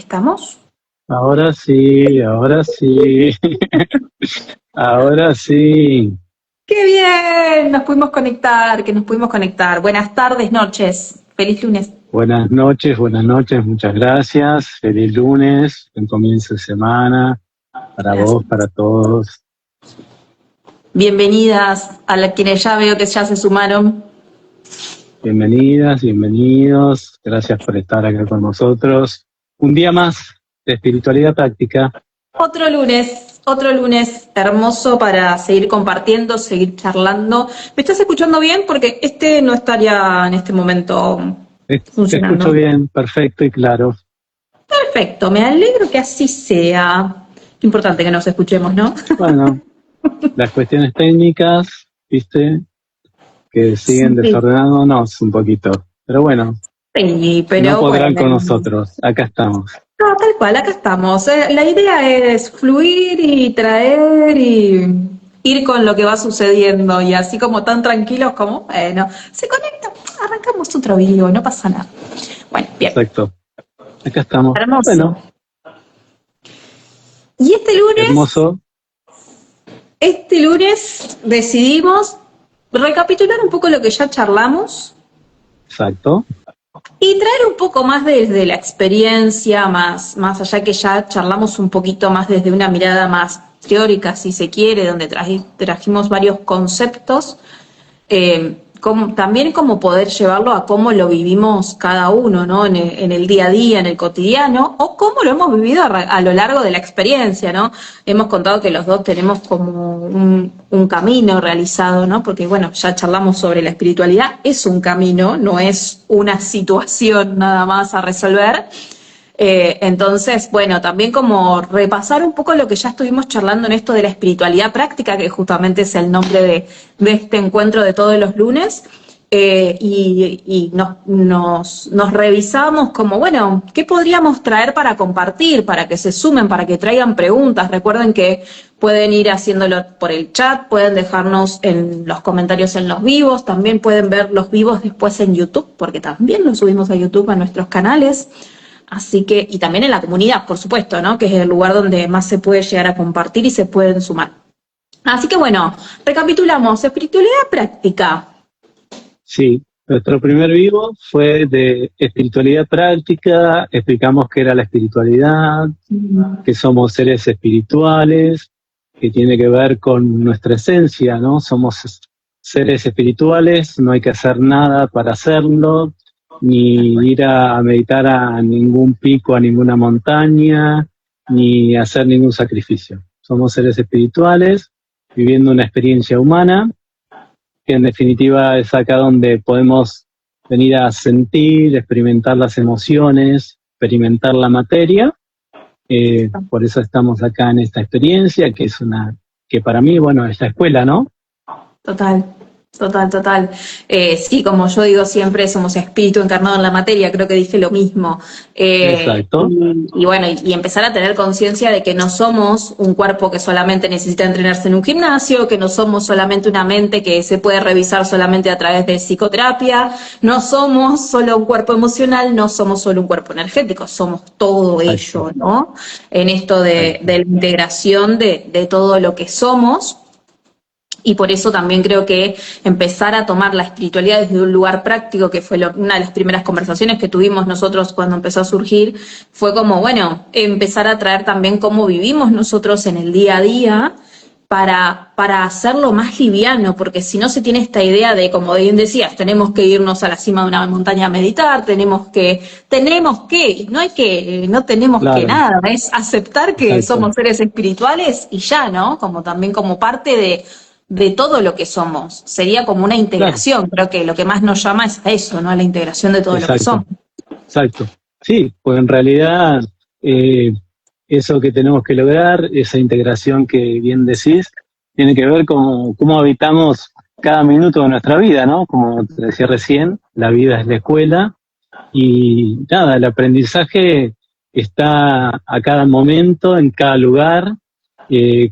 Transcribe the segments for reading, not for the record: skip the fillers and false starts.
¿Estamos? Ahora sí, ahora sí. Ahora sí. ¡Qué bien! Nos pudimos conectar. Buenas tardes, noches. Feliz lunes. Buenas noches, muchas gracias. Feliz lunes, buen comienzo de semana, para Gracias. vos, para todos. Bienvenidas quienes ya veo que ya se sumaron. Bienvenidas, bienvenidos. Gracias por estar acá con nosotros. Un día más de espiritualidad práctica. Otro lunes hermoso para seguir compartiendo, seguir charlando. ¿Me estás escuchando bien? Porque no estaría en este momento Te funcionando. escucho bien, perfecto y claro. Perfecto, me alegro que así sea. Qué importante que nos escuchemos, ¿no? Bueno, las cuestiones técnicas, viste, que siguen Sí. desordenándonos un poquito. Pero bueno, Sí, pero no podrán bueno. con nosotros. Acá estamos. No, tal cual, acá estamos. La idea es fluir y traer y ir con lo que va sucediendo y así como tan tranquilos como, bueno, se conecta, arrancamos otro video, no pasa nada. Bueno, bien. Exacto. Acá estamos. Hermoso. Bueno, Y hermoso. este lunes decidimos recapitular un poco lo que ya charlamos. Exacto. Y traer un poco más desde la experiencia, más allá que ya charlamos un poquito más desde una mirada más teórica, si se quiere, donde trajimos varios conceptos, también como poder llevarlo a cómo lo vivimos cada uno, ¿no? En el día a día, en el cotidiano, o cómo lo hemos vivido a lo largo de la experiencia, ¿no? Hemos contado que los dos tenemos como un camino realizado, ¿no? Porque, bueno, ya charlamos sobre la espiritualidad, es un camino, no es una situación nada más a resolver. Entonces, bueno, también como repasar un poco lo que ya estuvimos charlando en esto de la espiritualidad práctica, que justamente es el nombre de este encuentro de todos los lunes, y nos revisamos como, bueno, ¿qué podríamos traer para compartir, para que se sumen, para que traigan preguntas? Recuerden que pueden ir haciéndolo por el chat, pueden dejarnos en los comentarios en los vivos, también pueden ver los vivos después en YouTube, porque también los subimos a YouTube a nuestros canales. Así que, y también en la comunidad, por supuesto, ¿no? Que es el lugar donde más se puede llegar a compartir y se pueden sumar. Así que bueno, recapitulamos, espiritualidad práctica. Sí, nuestro primer vivo fue de espiritualidad práctica, explicamos qué era la espiritualidad, que somos seres espirituales, que tiene que ver con nuestra esencia, ¿no? Somos seres espirituales, no hay que hacer nada para hacerlo, ni ir a meditar a ningún pico, a ninguna montaña, ni hacer ningún sacrificio. Somos seres espirituales, viviendo una experiencia humana, que en definitiva es acá donde podemos venir a sentir, experimentar las emociones, experimentar la materia. Por eso estamos acá en esta experiencia, que para mí, bueno, es la escuela, ¿no? Total. Sí, como yo digo siempre, somos espíritu encarnado en la materia, creo que dije lo mismo. Exacto. Y bueno, y empezar a tener conciencia de que no somos un cuerpo que solamente necesita entrenarse en un gimnasio, que no somos solamente una mente que se puede revisar solamente a través de psicoterapia, no somos solo un cuerpo emocional, no somos solo un cuerpo energético, somos todo ello, ¿no? En esto de la integración de todo lo que somos. Y por eso también creo que empezar a tomar la espiritualidad desde un lugar práctico, que fue una de las primeras conversaciones que tuvimos nosotros cuando empezó a surgir, fue como, bueno, empezar a traer también cómo vivimos nosotros en el día a día para hacerlo más liviano, porque si no se tiene esta idea de, como bien decías, tenemos que irnos a la cima de una montaña a meditar, tenemos que, no tenemos Claro. que nada, es aceptar que somos seres espirituales y ya, ¿no? Como también como parte de todo lo que somos. Sería como una integración, creo que lo que más nos llama es a eso, ¿no? A la integración de todo lo que somos. Exacto. Sí, pues en realidad eso que tenemos que lograr, esa integración que bien decís, tiene que ver con cómo habitamos cada minuto de nuestra vida, ¿no? Como te decía recién, la vida es la escuela y nada, el aprendizaje está a cada momento, en cada lugar,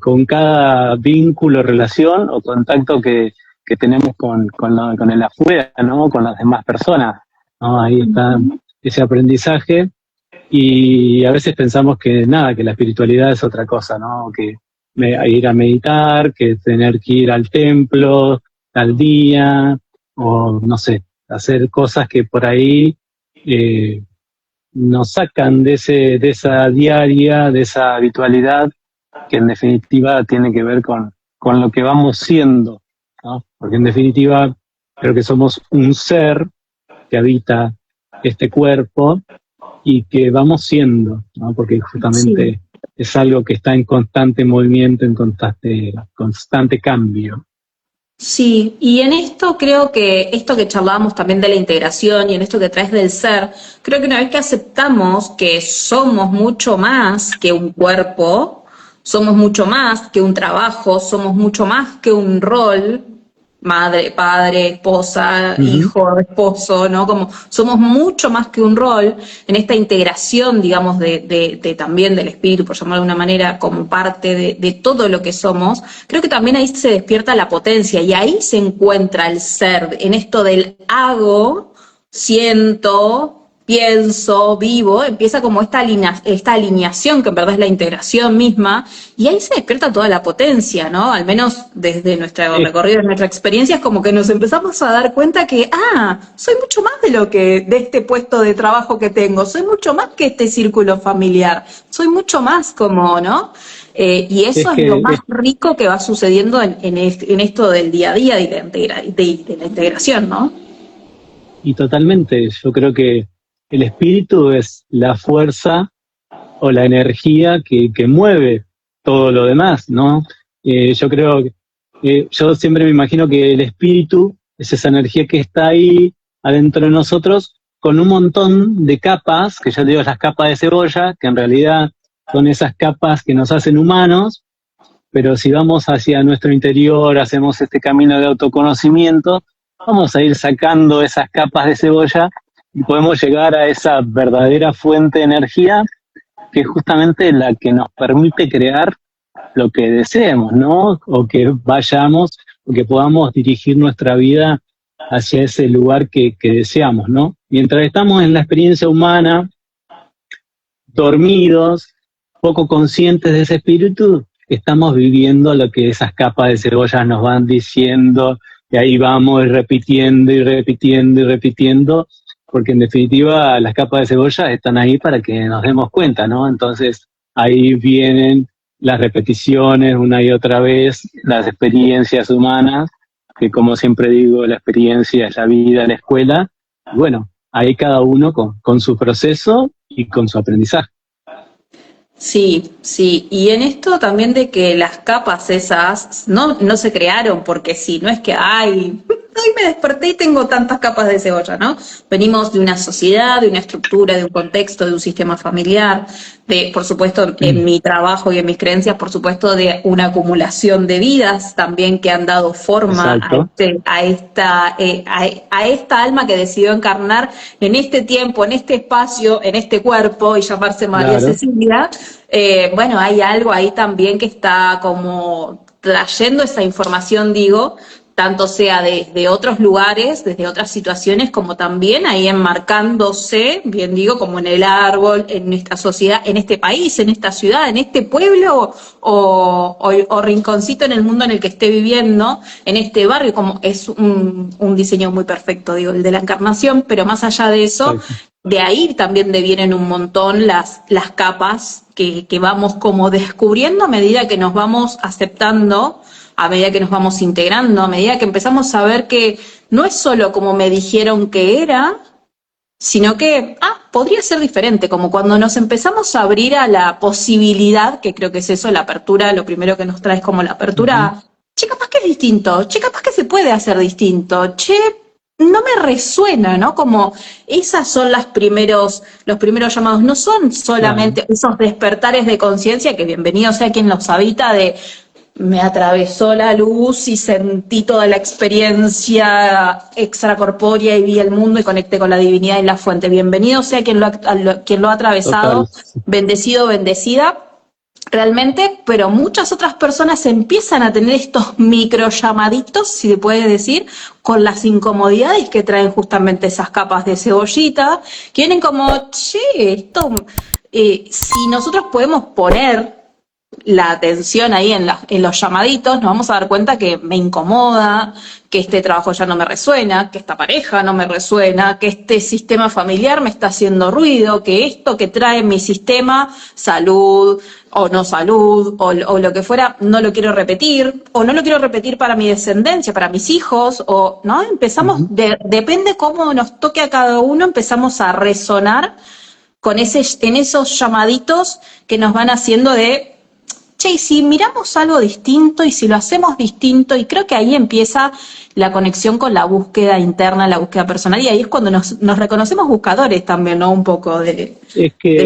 con cada vínculo, relación o contacto que tenemos con el afuera, ¿no? Con las demás personas, ¿no? Ahí está ese aprendizaje Y a veces pensamos que nada, que la espiritualidad es otra cosa, ¿no? Que ir a meditar, que tener que ir al templo al día, o no sé, hacer cosas que por ahí nos sacan de esa diaria, de esa habitualidad, que en definitiva tiene que ver con lo que vamos siendo, ¿no? Porque en definitiva creo que somos un ser que habita este cuerpo y que vamos siendo, ¿no? Porque justamente es algo que está en constante movimiento, en constante cambio. Sí, y en esto creo que esto que charlábamos también de la integración y en esto que traes del ser, creo que una vez que aceptamos que somos mucho más que un cuerpo, somos mucho más que un trabajo, somos mucho más que un rol, madre, padre, esposa, hijo, esposo, ¿no? Como somos mucho más que un rol en esta integración, digamos, de también del espíritu, por llamarlo de alguna manera, como parte de todo lo que somos. Creo que también ahí se despierta la potencia y ahí se encuentra el ser, en esto del hago, siento, pienso, vivo, empieza como esta alineación que en verdad es la integración misma, y ahí se despierta toda la potencia, ¿no? Al menos desde nuestro recorrido, de nuestra experiencia, es como que nos empezamos a dar cuenta que, soy mucho más de este puesto de trabajo que tengo, soy mucho más que este círculo familiar, soy mucho más como, ¿no? Y eso es lo más rico que va sucediendo en esto del día a día de la integración, ¿no? Y totalmente, yo creo que el espíritu es la fuerza o la energía que mueve todo lo demás, ¿no? Yo creo que yo siempre me imagino que el espíritu es esa energía que está ahí adentro de nosotros con un montón de capas, que yo digo las capas de cebolla, que en realidad son esas capas que nos hacen humanos, pero si vamos hacia nuestro interior, hacemos este camino de autoconocimiento, vamos a ir sacando esas capas de cebolla y podemos llegar a esa verdadera fuente de energía que es justamente la que nos permite crear lo que deseemos, ¿no? O que vayamos, o que podamos dirigir nuestra vida hacia ese lugar que deseamos, ¿no? Mientras estamos en la experiencia humana, dormidos, poco conscientes de ese espíritu, estamos viviendo lo que esas capas de cebollas nos van diciendo, y ahí vamos repitiendo y repitiendo y repitiendo, porque en definitiva las capas de cebolla están ahí para que nos demos cuenta, ¿no? Entonces ahí vienen las repeticiones una y otra vez, las experiencias humanas, que como siempre digo, la experiencia es la vida, la escuela, y bueno, ahí cada uno con su proceso y con su aprendizaje. Sí, sí, y en esto también de que las capas esas no se crearon porque sí, no es que, hoy me desperté y tengo tantas capas de cebolla, ¿no? Venimos de una sociedad, de una estructura, de un contexto, de un sistema familiar, por supuesto, en mi trabajo y en mis creencias, por supuesto, de una acumulación de vidas también que han dado forma a esta alma que decidió encarnar en este tiempo, en este espacio, en este cuerpo y llamarse María Cecilia. Bueno, hay algo ahí también que está como trayendo esa información, digo, tanto sea desde otros lugares, desde otras situaciones, como también ahí enmarcándose, bien digo, como en el árbol, en esta sociedad, en este país, en esta ciudad, en este pueblo o rinconcito en el mundo en el que esté viviendo, en este barrio, como es un diseño muy perfecto, digo, el de la encarnación, pero más allá de eso, de ahí también devienen un montón las capas que vamos como descubriendo a medida que nos vamos aceptando, a medida que nos vamos integrando, a medida que empezamos a ver que no es solo como me dijeron que era, sino que podría ser diferente, como cuando nos empezamos a abrir a la posibilidad, que creo que es eso, la apertura, lo primero que nos trae es como la apertura, che, capaz que es distinto, che, capaz que se puede hacer distinto, che, no me resuena, ¿no? Como esas son los primeros llamados, no son solamente esos despertares de conciencia, que bienvenido sea quien los habita, de me atravesó la luz y sentí toda la experiencia extracorpórea y vi el mundo y conecté con la divinidad y la fuente. Bienvenido sea quien lo ha atravesado, bendecido, bendecida. realmente, pero muchas otras personas empiezan a tener estos micro llamaditos, si se puede decir, con las incomodidades que traen justamente esas capas de cebollita, que vienen como, che, esto, si nosotros podemos poner la atención ahí en los llamaditos, nos vamos a dar cuenta que me incomoda, que este trabajo ya no me resuena, que esta pareja no me resuena, que este sistema familiar me está haciendo ruido, que esto que trae mi sistema, salud o no salud, o lo que fuera, no lo quiero repetir, o no lo quiero repetir para mi descendencia, para mis hijos, o no, empezamos, depende cómo nos toque a cada uno, empezamos a resonar con en esos llamaditos que nos van haciendo de che, y si miramos algo distinto y si lo hacemos distinto, y creo que ahí empieza la conexión con la búsqueda interna, la búsqueda personal, y ahí es cuando nos reconocemos buscadores también, ¿no? Un poco de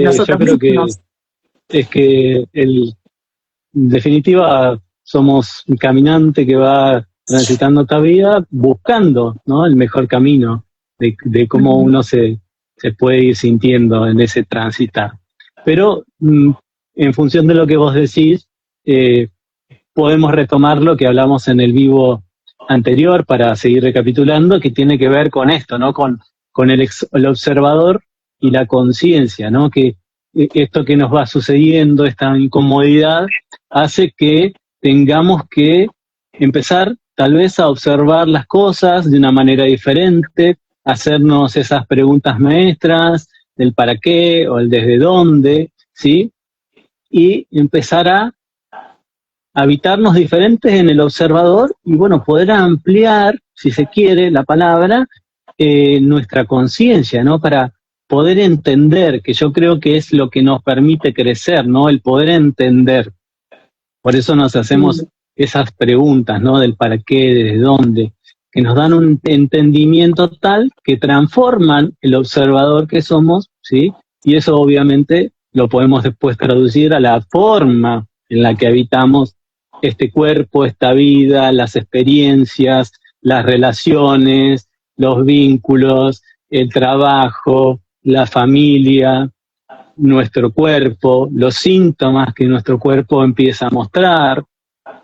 nosotros yo creo mismos. es que en definitiva somos un caminante que va transitando esta vida buscando, ¿no?, el mejor camino de cómo uno se puede ir sintiendo en ese transitar. Pero en función de lo que vos decís, podemos retomar lo que hablamos en el vivo anterior para seguir recapitulando, que tiene que ver con esto, ¿no? Con el observador y la conciencia, ¿no? Que esto que nos va sucediendo, esta incomodidad, hace que tengamos que empezar tal vez a observar las cosas de una manera diferente, hacernos esas preguntas maestras del para qué o el desde dónde, ¿sí? Y empezar a habitarnos diferentes en el observador y, bueno, poder ampliar, si se quiere, la palabra, nuestra conciencia, ¿no? Para poder entender, que yo creo que es lo que nos permite crecer, ¿no? El poder entender. Por eso nos hacemos esas preguntas, ¿no? Del para qué, desde dónde, que nos dan un entendimiento tal que transforman el observador que somos, ¿sí? Y eso obviamente lo podemos después traducir a la forma en la que habitamos este cuerpo, esta vida, las experiencias, las relaciones, los vínculos, el trabajo, la familia, nuestro cuerpo, los síntomas que nuestro cuerpo empieza a mostrar.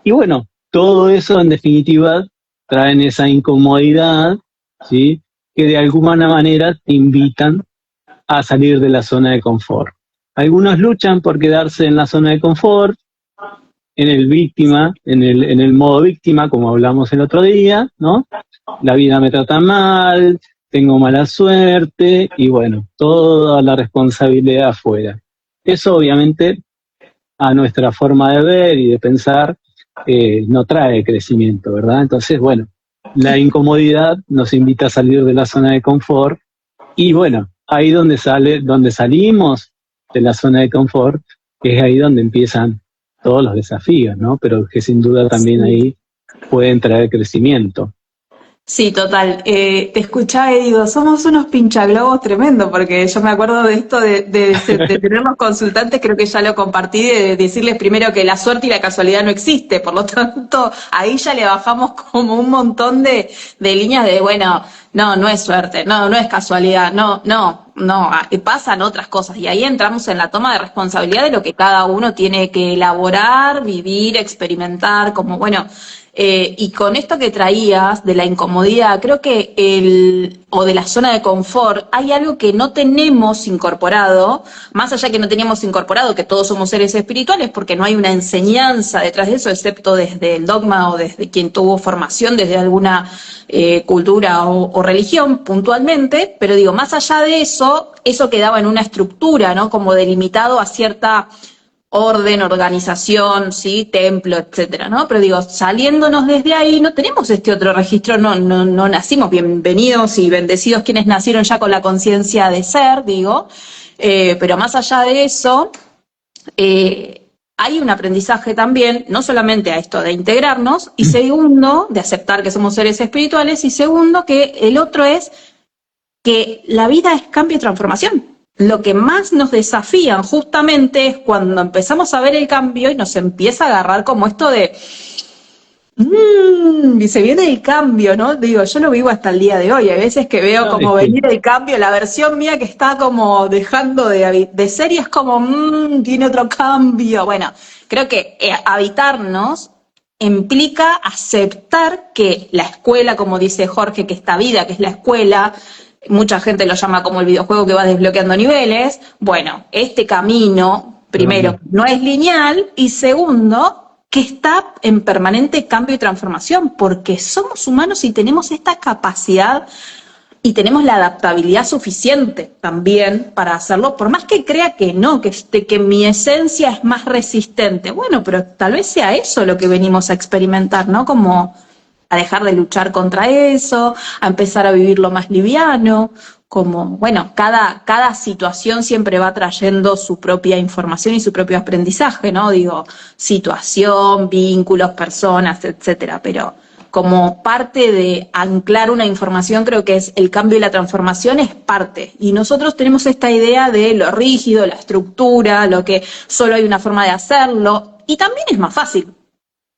Y bueno, todo eso en definitiva traen esa incomodidad, ¿sí?, que de alguna manera te invitan a salir de la zona de confort. Algunos luchan por quedarse en la zona de confort, en el víctima, en el modo víctima, como hablamos el otro día, ¿no? La vida me trata mal, tengo mala suerte, y bueno, toda la responsabilidad afuera. Eso obviamente a nuestra forma de ver y de pensar no trae crecimiento, ¿verdad? Entonces, bueno, la incomodidad nos invita a salir de la zona de confort, y bueno, ahí donde salimos de la zona de confort, es ahí donde empiezan todos los desafíos, ¿no? Pero que sin duda también ahí pueden traer crecimiento. Sí, total. Te escuchaba y digo, somos unos pinchaglobos tremendos, porque yo me acuerdo de esto de tener los consultantes, creo que ya lo compartí, de decirles primero que la suerte y la casualidad no existe, por lo tanto, ahí ya le bajamos como un montón de líneas de, bueno, no es suerte, no es casualidad, no, pasan otras cosas, y ahí entramos en la toma de responsabilidad de lo que cada uno tiene que elaborar, vivir, experimentar, como, bueno, y con esto que traías de la incomodidad, creo que o de la zona de confort, hay algo que no tenemos incorporado, más allá que no teníamos incorporado que todos somos seres espirituales, porque no hay una enseñanza detrás de eso, excepto desde el dogma o desde quien tuvo formación, desde alguna cultura o religión puntualmente, pero digo, más allá de eso quedaba en una estructura, ¿no? Como delimitado a cierta orden, organización, sí, templo, etcétera, ¿no? Pero digo, saliéndonos desde ahí, no tenemos este otro registro, no nacimos bienvenidos y bendecidos quienes nacieron ya con la conciencia de ser, digo, pero más allá de eso, hay un aprendizaje también, no solamente a esto de integrarnos, y segundo, de aceptar que somos seres espirituales, y segundo, que el otro es que la vida es cambio y transformación. Lo que más nos desafían justamente es cuando empezamos a ver el cambio y nos empieza a agarrar como esto de Y se viene el cambio, ¿no? Digo, yo lo vivo hasta el día de hoy. Hay veces que veo No, como venir el cambio, la versión mía que está como dejando de ser y es como, tiene otro cambio. Bueno, creo que habitarnos implica aceptar que la escuela, como dice Jorge, que esta vida, que es la escuela, mucha gente lo llama como el videojuego que va desbloqueando niveles. Bueno, este camino, primero, no es lineal y segundo, que está en permanente cambio y transformación, porque somos humanos y tenemos esta capacidad y tenemos la adaptabilidad suficiente también para hacerlo, por más que crea que no, que mi esencia es más resistente. Bueno, pero tal vez sea eso lo que venimos a experimentar, ¿no? Como a dejar de luchar contra eso, a empezar a vivirlo más liviano, como, bueno, cada situación siempre va trayendo su propia información y su propio aprendizaje, ¿no? Digo, situación, vínculos, personas, etcétera, pero como parte de anclar una información, creo que es el cambio y la transformación es parte. Y nosotros tenemos esta idea de lo rígido, la estructura, lo que solo hay una forma de hacerlo, y también es más fácil,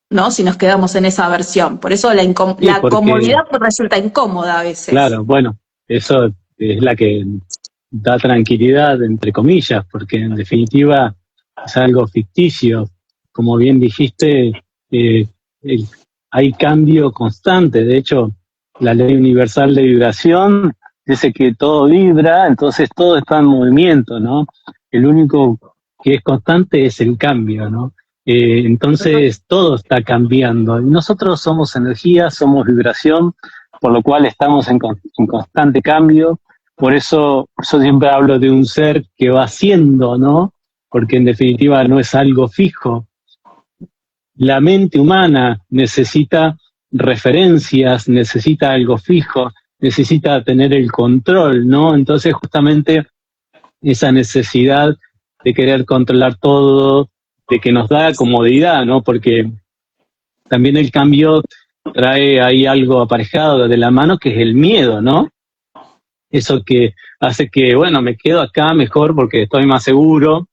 ¿no? Si nos quedamos en esa versión. Por eso sí, la porque, comodidad resulta incómoda a veces. claro, bueno, eso es la que da tranquilidad, entre comillas, porque en definitiva es algo ficticio. Como bien dijiste, eh, el- hay cambio constante. De hecho, la ley universal de vibración dice que todo vibra, entonces todo está en movimiento, ¿no? El único que es constante es el cambio, ¿no? Entonces todo está cambiando. Y nosotros somos energía, somos vibración, por lo cual estamos en constante cambio. Por eso yo siempre hablo de un ser que va siendo, ¿no? Porque en definitiva no es algo fijo. La mente humana necesita referencias, necesita algo fijo, necesita tener el control, ¿no? Entonces justamente esa necesidad de querer controlar todo, de que nos da comodidad, ¿no? Porque también el cambio trae ahí algo aparejado de la mano que es el miedo, ¿no? Eso que hace que, bueno, me quedo acá mejor porque estoy más seguro,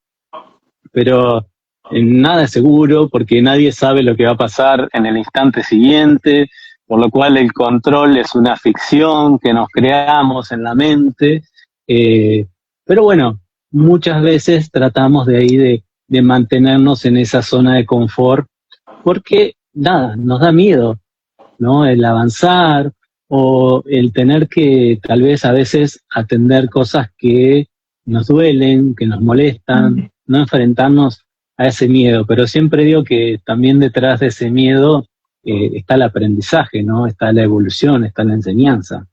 pero nada es seguro porque nadie sabe lo que va a pasar en el instante siguiente, por lo cual el control es una ficción que nos creamos en la mente, pero bueno, muchas veces tratamos de ahí de mantenernos en esa zona de confort porque nada, nos da miedo, ¿no? El avanzar o el tener que tal vez a veces atender cosas que nos duelen, que nos molestan, no enfrentarnos a ese miedo, pero siempre digo que también detrás de ese miedo está el aprendizaje, ¿no? Está la evolución, está la enseñanza.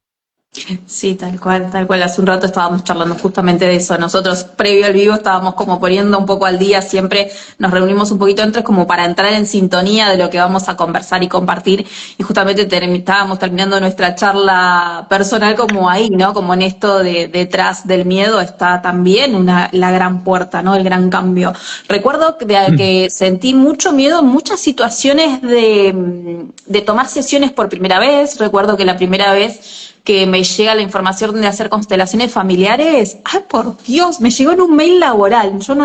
Sí, tal cual, tal cual. Hace un rato estábamos charlando justamente de eso. Nosotros, previo al vivo, estábamos como poniendo un poco al día, siempre nos reunimos un poquito antes como para entrar en sintonía de lo que vamos a conversar y compartir. Y justamente estábamos terminando nuestra charla personal como ahí, ¿no? Como en esto de detrás del miedo está también la gran puerta, ¿no? El gran cambio. Recuerdo que sentí mucho miedo en muchas situaciones de tomar sesiones por primera vez. Recuerdo que la primera vez que me llega la información de hacer constelaciones familiares, ¡ay, por Dios! Me llegó en un mail laboral. Yo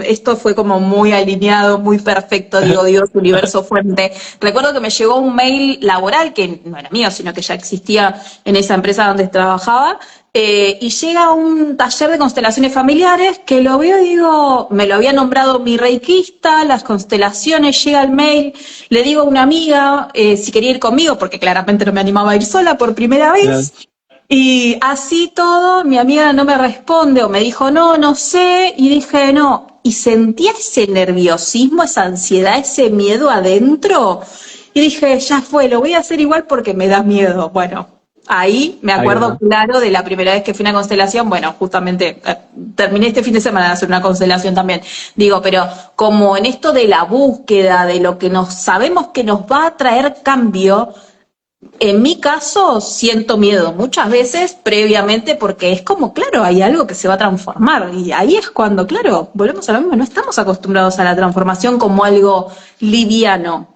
esto fue como muy alineado, muy perfecto, digo, Dios, universo, fuente. Recuerdo que me llegó un mail laboral, que no era mío, sino que ya existía en esa empresa donde trabajaba, y llega un taller de constelaciones familiares que lo veo y digo, me lo había nombrado mi reikista, las constelaciones, llega el mail, le digo a una amiga si quería ir conmigo, porque claramente no me animaba a ir sola por primera vez. Claro. Y así todo, mi amiga no me responde o me dijo no sé, y dije no, y sentía ese nerviosismo, esa ansiedad, ese miedo adentro, y dije ya fue, lo voy a hacer igual porque me da miedo. Bueno, ahí me acuerdo claro de la primera vez que fui a una constelación. Bueno, justamente terminé este fin de semana de hacer una constelación también. Digo, pero como en esto de la búsqueda, de lo que sabemos que nos va a traer cambio, en mi caso siento miedo muchas veces previamente porque es como, claro, hay algo que se va a transformar. Y ahí es cuando, claro, volvemos a lo mismo, no estamos acostumbrados a la transformación como algo liviano.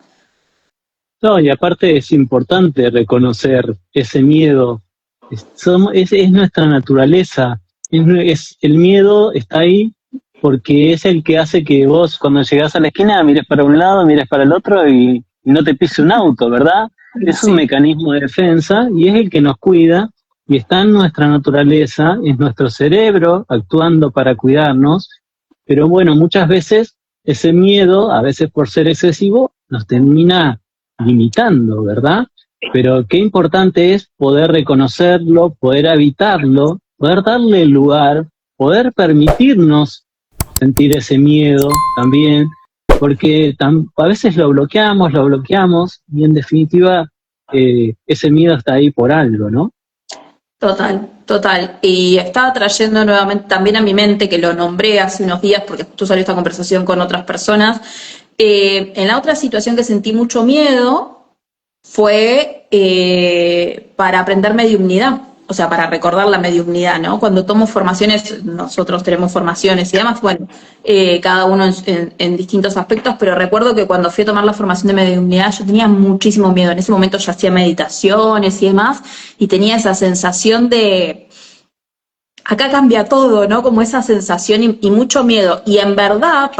No, y aparte es importante reconocer ese miedo. Es nuestra naturaleza. El miedo está ahí porque es el que hace que vos cuando llegás a la esquina mires para un lado, mires para el otro y no te pise un auto, ¿verdad? Es un mecanismo de defensa y es el que nos cuida y está en nuestra naturaleza, es nuestro cerebro actuando para cuidarnos, pero bueno, muchas veces ese miedo, a veces por ser excesivo, nos termina limitando, ¿verdad? Pero qué importante es poder reconocerlo, poder habitarlo, poder darle lugar, poder permitirnos sentir ese miedo también, porque a veces lo bloqueamos y en definitiva ese miedo está ahí por algo, ¿no? Total, total. Y estaba trayendo nuevamente también a mi mente, que lo nombré hace unos días porque justo salió esta conversación con otras personas. En la otra situación que sentí mucho miedo fue para aprender mediumnidad, o sea, para recordar la mediumnidad, ¿no? Cuando tomo formaciones, nosotros tenemos formaciones y demás, bueno, cada uno en distintos aspectos, pero recuerdo que cuando fui a tomar la formación de mediumnidad yo tenía muchísimo miedo. En ese momento ya hacía meditaciones y demás, y tenía esa sensación de acá cambia todo, ¿no? Como esa sensación y mucho miedo. Y en verdad,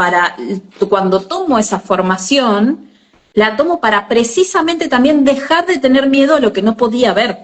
cuando tomo esa formación, la tomo para precisamente también dejar de tener miedo a lo que no podía ver,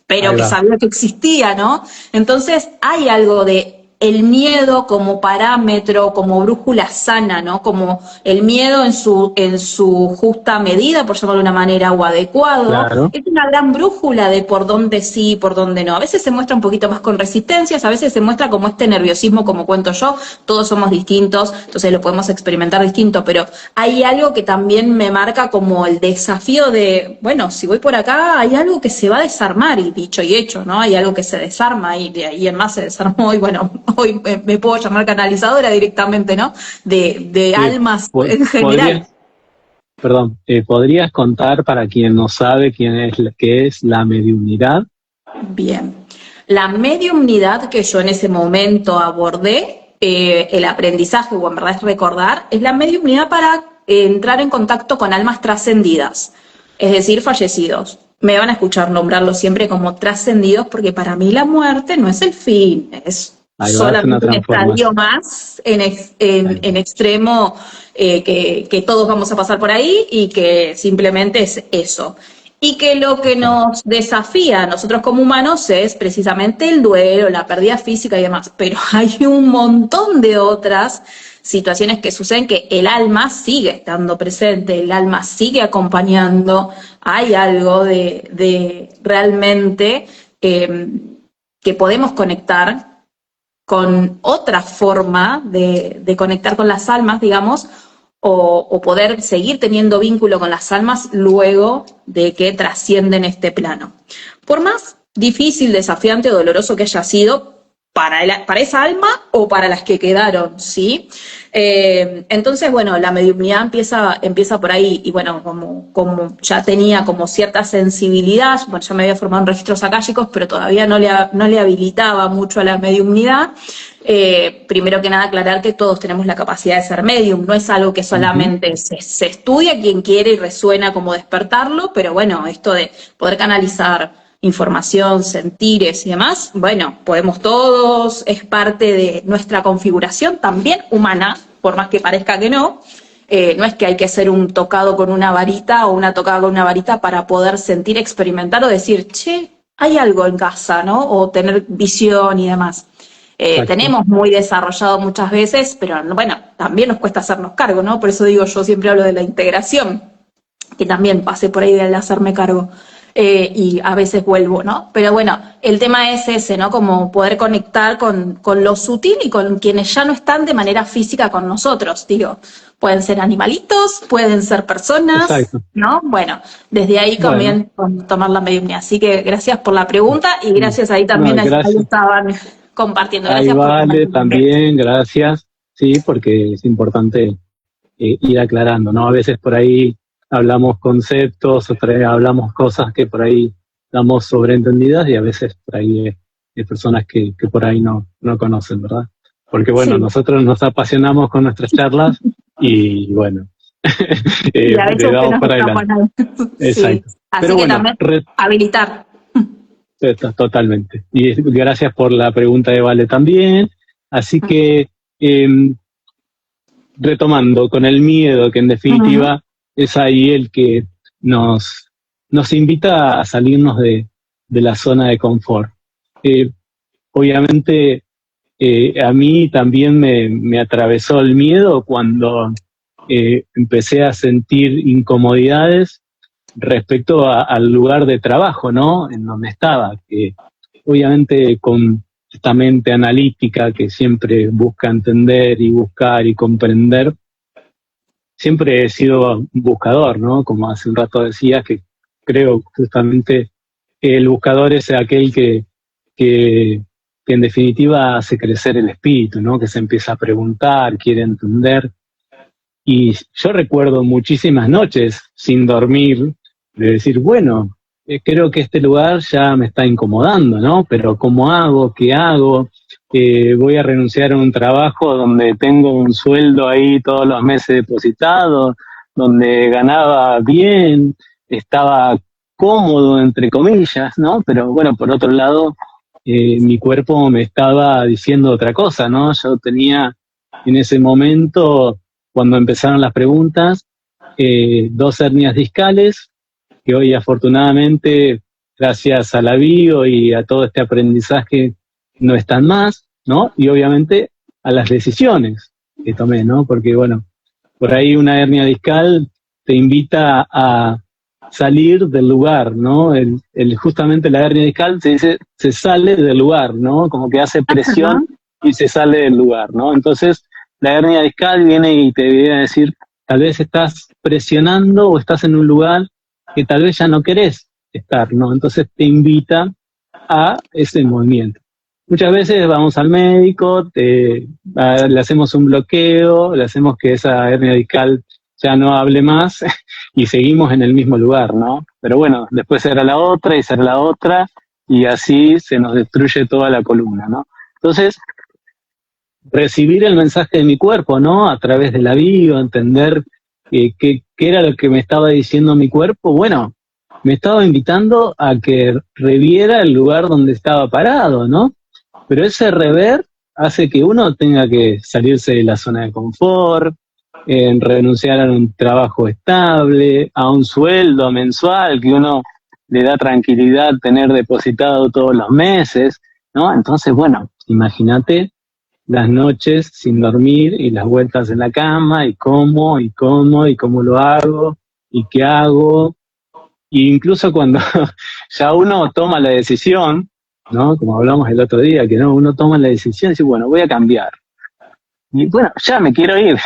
pero que sabía que existía, ¿no? Entonces hay algo de el miedo como parámetro, como brújula sana, ¿no? Como el miedo en su justa medida, por llamarlo de una manera, o adecuado. Claro. Es una gran brújula de por dónde sí y por dónde no. A veces se muestra un poquito más con resistencias, a veces se muestra como este nerviosismo, como cuento yo. Todos somos distintos, entonces lo podemos experimentar distinto, pero hay algo que también me marca como el desafío de, bueno, si voy por acá, hay algo que se va a desarmar, y dicho y hecho, ¿no? Hay algo que se desarma y de ahí en más se desarmó, y bueno, hoy me puedo llamar canalizadora directamente, ¿no? De almas en general. ¿Podrías contar para quien no sabe qué es la mediunidad? Bien. La mediumnidad que yo en ese momento abordé, el aprendizaje, o en verdad es recordar, es la mediumnidad para entrar en contacto con almas trascendidas, es decir, fallecidos. Me van a escuchar nombrarlo siempre como trascendidos porque para mí la muerte no es el fin, es solamente un estadio más en extremo, que todos vamos a pasar por ahí y que simplemente es eso. Y que lo que nos desafía a nosotros como humanos es precisamente el duelo, la pérdida física y demás. Pero hay un montón de otras situaciones que suceden que el alma sigue estando presente, el alma sigue acompañando. Hay algo de realmente que podemos conectar con otra forma de conectar con las almas, digamos, o poder seguir teniendo vínculo con las almas luego de que trascienden este plano. Por más difícil, desafiante o doloroso que haya sido para esa alma o para las que quedaron, ¿sí? Entonces, bueno, la mediumnidad empieza por ahí, y bueno, como ya tenía como cierta sensibilidad, bueno, ya me había formado en registros akáshicos, pero todavía no le habilitaba mucho a la mediumnidad. Primero que nada aclarar que todos tenemos la capacidad de ser medium, no es algo que solamente se estudia, quien quiere y resuena como despertarlo, pero bueno, esto de poder canalizar información, sentires y demás, bueno, podemos todos, es parte de nuestra configuración también humana, por más que parezca que no. No es que hay que ser un tocado con una varita o una tocada con una varita para poder sentir, experimentar o decir, che, hay algo en casa, ¿no? O tener visión y demás. Tenemos muy desarrollado muchas veces, pero bueno, también nos cuesta hacernos cargo, ¿no? Por eso digo, yo siempre hablo de la integración, que también pasé por ahí de hacerme cargo. Y a veces vuelvo, ¿no? Pero bueno, el tema es ese, ¿no? Como poder conectar con lo sutil y con quienes ya no están de manera física con nosotros, digo. Pueden ser animalitos, pueden ser personas, ¿no? Bueno, desde ahí también tomar la mediunidad. Así que gracias por la pregunta y gracias ahí también ahí estaban compartiendo. Gracias ahí vale, también, gracias. Sí, porque es importante ir aclarando, ¿no? A veces por ahí hablamos conceptos, hablamos cosas que por ahí damos sobreentendidas y a veces por ahí hay personas que por ahí no conocen, ¿verdad? Porque bueno, nosotros nos apasionamos con nuestras charlas y bueno, le damos para adelante. Exacto. Sí. Así pero que bueno, también habilitar. Totalmente. Y gracias por la pregunta de Vale también. Así que, retomando con el miedo, que en definitiva es ahí el que nos invita a salirnos de la zona de confort. Obviamente, a mí también me atravesó el miedo cuando empecé a sentir incomodidades respecto al lugar de trabajo, ¿no? En donde estaba, que obviamente con esta mente analítica que siempre busca entender y buscar y comprender, siempre he sido un buscador, ¿no? Como hace un rato decías, que creo justamente que el buscador es aquel que en definitiva hace crecer el espíritu, ¿no? Que se empieza a preguntar, quiere entender. Y yo recuerdo muchísimas noches sin dormir, de decir, bueno, creo que este lugar ya me está incomodando, ¿no? Pero ¿cómo hago? ¿Qué hago? Voy a renunciar a un trabajo donde tengo un sueldo ahí todos los meses depositado, donde ganaba bien, estaba cómodo, entre comillas, ¿no? Pero bueno, por otro lado, mi cuerpo me estaba diciendo otra cosa, ¿no? Yo tenía en ese momento, cuando empezaron las preguntas, 2 hernias discales, que hoy afortunadamente, gracias a la bio y a todo este aprendizaje, no están más, ¿no? Y obviamente a las decisiones que tomé, ¿no? Porque bueno, por ahí una hernia discal te invita a salir del lugar, ¿no? Justamente la hernia discal se sale del lugar, ¿no? Como que hace presión y se sale del lugar, ¿no? Entonces, la hernia discal viene y te viene a decir, tal vez estás presionando o estás en un lugar que tal vez ya no querés estar, ¿no? Entonces te invita a ese movimiento. Muchas veces vamos al médico, le hacemos un bloqueo, le hacemos que esa hernia discal ya no hable más y seguimos en el mismo lugar, ¿no? Pero bueno, después será la otra y será la otra y así se nos destruye toda la columna, ¿no? Entonces, recibir el mensaje de mi cuerpo, ¿no? A través de la bio, entender qué era lo que me estaba diciendo mi cuerpo. Bueno, me estaba invitando a que reviera el lugar donde estaba parado, ¿no? Pero ese rever hace que uno tenga que salirse de la zona de confort, renunciar a un trabajo estable, a un sueldo mensual que uno le da tranquilidad tener depositado todos los meses, ¿no? Entonces, bueno, imagínate las noches sin dormir y las vueltas en la cama y cómo lo hago y qué hago. E incluso cuando ya uno toma la decisión, ¿no? Como hablamos el otro día, que no, uno toma la decisión y dice, bueno, voy a cambiar. Y bueno, ya me quiero ir.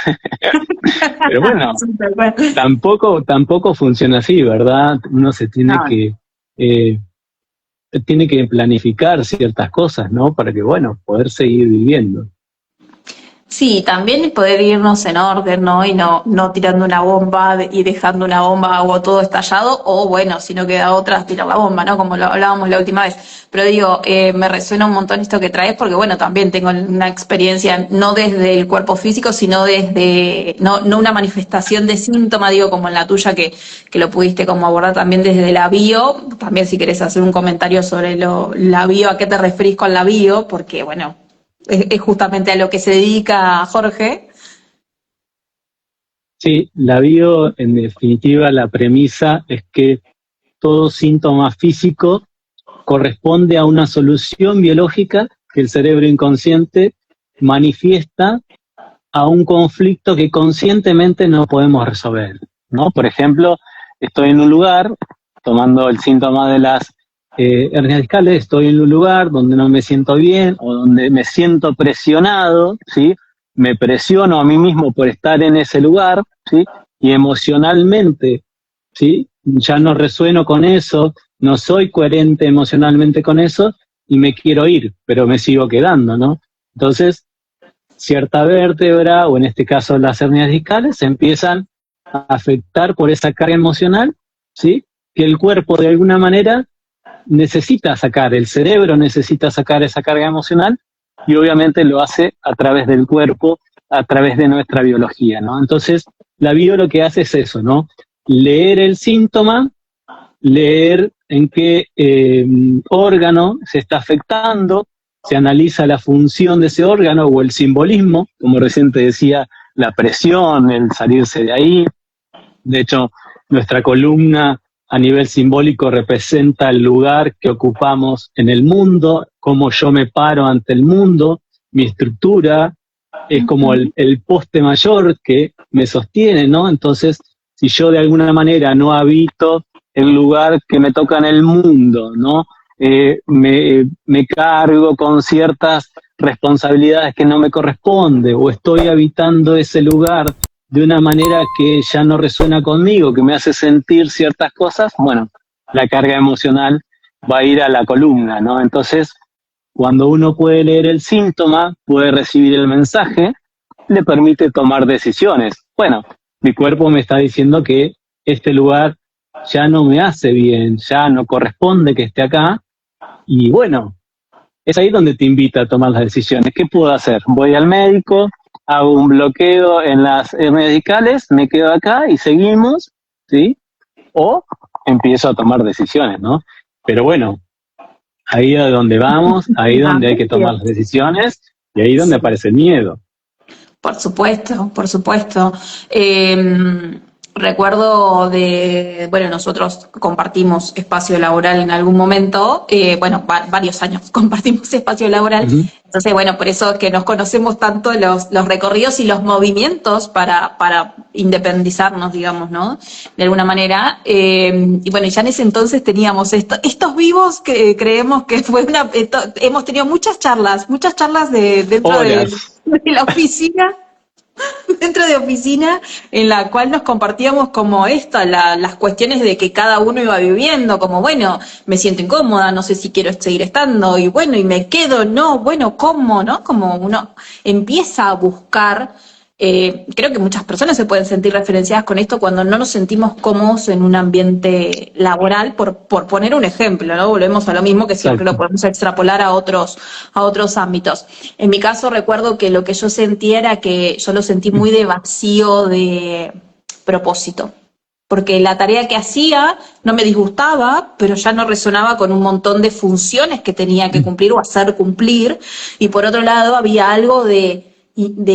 Pero bueno, tampoco funciona así, ¿verdad? Uno se tiene que planificar ciertas cosas, ¿no? Para que, bueno, poder seguir viviendo. Sí, también poder irnos en orden, ¿no? Y no tirando una bomba y dejando una bomba o todo estallado, o bueno, si no queda otra, tirar la bomba, ¿no? Como lo hablábamos la última vez. Pero digo, me resuena un montón esto que traes, porque bueno, también tengo una experiencia, no desde el cuerpo físico, sino desde, no una manifestación de síntoma, digo, como en la tuya, que lo pudiste como abordar también desde la bio. También si querés hacer un comentario sobre la bio, ¿a qué te referís con la bio? Porque bueno, es justamente a lo que se dedica Jorge. Sí, la bio, en definitiva, la premisa es que todo síntoma físico corresponde a una solución biológica que el cerebro inconsciente manifiesta a un conflicto que conscientemente no podemos resolver, ¿no? Por ejemplo, estoy en un lugar, tomando el síntoma de las hernias discales, estoy en un lugar donde no me siento bien o donde me siento presionado, ¿sí? Me presiono a mí mismo por estar en ese lugar, ¿sí? Y emocionalmente, ¿sí? Ya no resueno con eso, no soy coherente emocionalmente con eso y me quiero ir, pero me sigo quedando, ¿no? Entonces, cierta vértebra, o en este caso las hernias discales, se empiezan a afectar por esa carga emocional, ¿sí? Que el cuerpo de alguna manera necesita sacar, el cerebro necesita sacar esa carga emocional y obviamente lo hace a través del cuerpo, a través de nuestra biología, ¿no? Entonces, la bio lo que hace es eso, ¿no? Leer el síntoma, leer en qué órgano se está afectando, se analiza la función de ese órgano o el simbolismo, como recién te decía, la presión, el salirse de ahí, De hecho, nuestra columna a nivel simbólico representa el lugar que ocupamos en el mundo, cómo yo me paro ante el mundo, mi estructura es como el poste mayor que me sostiene, ¿no? Entonces, si yo de alguna manera no habito el lugar que me toca en el mundo, ¿no? Me cargo con ciertas responsabilidades que no me corresponde, o estoy habitando ese lugar de una manera que ya no resuena conmigo, que me hace sentir ciertas cosas, bueno, la carga emocional va a ir a la columna, ¿no? Entonces, cuando uno puede leer el síntoma, puede recibir el mensaje, le permite tomar decisiones. Bueno, mi cuerpo me está diciendo que este lugar ya no me hace bien, ya no corresponde que esté acá, y bueno, es ahí donde te invita a tomar las decisiones. ¿Qué puedo hacer? Voy al médico, hago un bloqueo en las medicales, me quedo acá y seguimos, ¿sí? O empiezo a tomar decisiones, ¿no? Pero bueno, ahí es donde vamos, ahí es donde hay que tomar las decisiones y ahí es donde aparece el miedo. Por supuesto, por supuesto. Recuerdo bueno, nosotros compartimos espacio laboral en algún momento, varios años compartimos espacio laboral, entonces, bueno, por eso es que nos conocemos tanto los recorridos y los movimientos para independizarnos, digamos, ¿no? De alguna manera. Y bueno, ya en ese entonces teníamos estos vivos que creemos que hemos tenido muchas charlas dentro de la oficina. Dentro de oficina, en la cual nos compartíamos como las cuestiones de que cada uno iba viviendo, como bueno, me siento incómoda, no sé si quiero seguir estando, y bueno, y me quedo, no, bueno, ¿cómo? ¿No? Como uno empieza a buscar, creo que muchas personas se pueden sentir referenciadas con esto cuando no nos sentimos cómodos en un ambiente laboral, por poner un ejemplo, ¿no? Volvemos a lo mismo que siempre lo podemos extrapolar a otros ámbitos. En mi caso recuerdo que lo que yo sentía era que yo lo sentí muy de vacío de propósito, porque la tarea que hacía no me disgustaba, pero ya no resonaba con un montón de funciones que tenía que cumplir o hacer cumplir, y por otro lado había algo de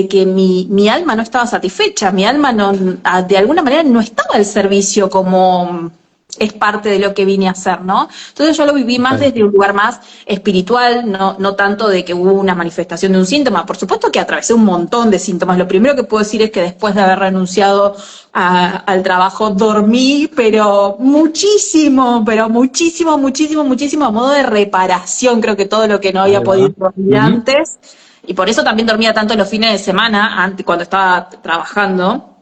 que mi alma no estaba satisfecha, mi alma no, de alguna manera no estaba al servicio como es parte de lo que vine a hacer, ¿no? Entonces yo lo viví más desde un lugar más espiritual, no tanto de que hubo una manifestación de un síntoma. Por supuesto que atravesé un montón de síntomas. Lo primero que puedo decir es que después de haber renunciado al trabajo, dormí, pero muchísimo, a modo de reparación. Creo que todo lo que no había podido dormir antes. Y por eso también dormía tanto los fines de semana, cuando estaba trabajando.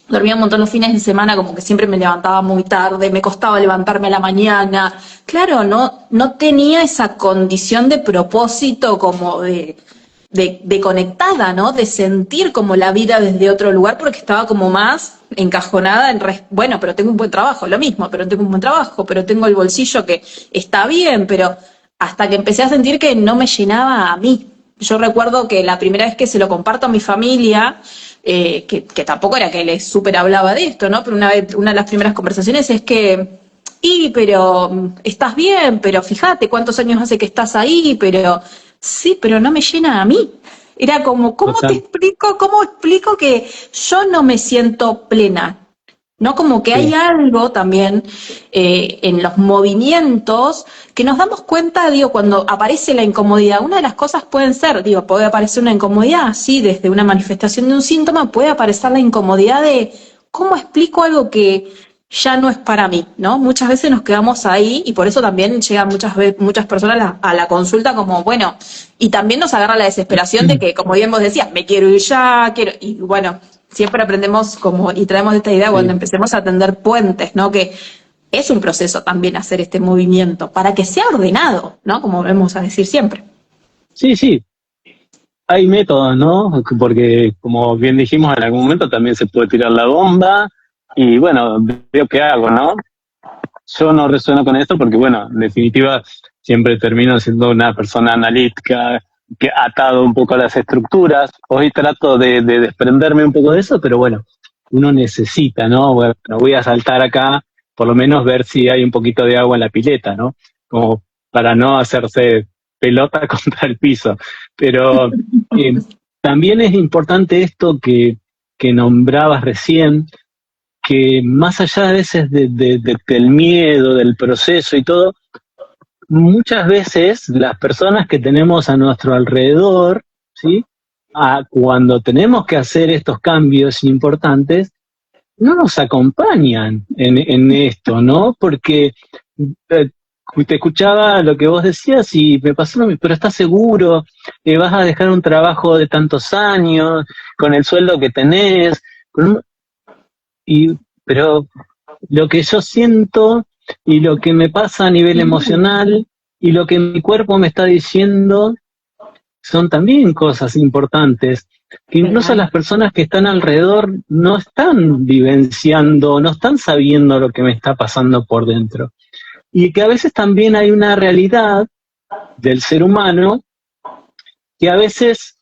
Dormía un montón los fines de semana, como que siempre me levantaba muy tarde, me costaba levantarme a la mañana. Claro, no tenía esa condición de propósito como de conectada, ¿no? De sentir como la vida desde otro lugar, porque estaba como más encajonada bueno, pero tengo un buen trabajo, lo mismo, pero tengo un buen trabajo, pero tengo el bolsillo que está bien, pero hasta que empecé a sentir que no me llenaba a mí. Yo recuerdo que la primera vez que se lo comparto a mi familia, que tampoco era que les súper hablaba de esto, ¿no? Pero una de las primeras conversaciones es que, pero estás bien, pero fíjate cuántos años hace que estás ahí, pero sí, pero no me llena a mí. Era como, ¿cómo explico que yo no me siento plena? ¿No? Como que hay algo también en los movimientos que nos damos cuenta, digo, cuando aparece la incomodidad. Una de las cosas puede aparecer una incomodidad, sí, desde una manifestación de un síntoma, puede aparecer la incomodidad de cómo explico algo que ya no es para mí, ¿no? Muchas veces nos quedamos ahí y por eso también llegan muchas personas a la consulta como, bueno, y también nos agarra la desesperación de que, como bien vos decías, me quiero ir ya, y bueno, siempre aprendemos y traemos esta idea cuando empecemos a tender puentes, ¿no? Que es un proceso también hacer este movimiento para que sea ordenado, ¿no? Como vamos a decir siempre. Sí. Hay métodos, ¿no? Porque, como bien dijimos, en algún momento también se puede tirar la bomba y, bueno, veo qué hago, ¿no? Yo no resueno con esto porque, bueno, en definitiva, siempre termino siendo una persona analítica, que atado un poco a las estructuras. Hoy trato de desprenderme un poco de eso, pero bueno, uno necesita, ¿no? Bueno, voy a saltar acá, por lo menos ver si hay un poquito de agua en la pileta, ¿no? Como para no hacerse pelota contra el piso. Pero también es importante esto que nombrabas recién, que más allá a veces del miedo, del proceso y todo, muchas veces las personas que tenemos a nuestro alrededor, ¿sí? Cuando tenemos que hacer estos cambios importantes, no nos acompañan en esto, ¿no? Porque te escuchaba lo que vos decías y me pasó lo mismo, pero ¿estás seguro? ¿Vas a dejar un trabajo de tantos años, con el sueldo que tenés? Pero lo que yo siento y lo que me pasa a nivel emocional y lo que mi cuerpo me está diciendo son también cosas importantes que incluso las personas que están alrededor no están vivenciando, no están sabiendo lo que me está pasando por dentro. Y que a veces también hay una realidad del ser humano que a veces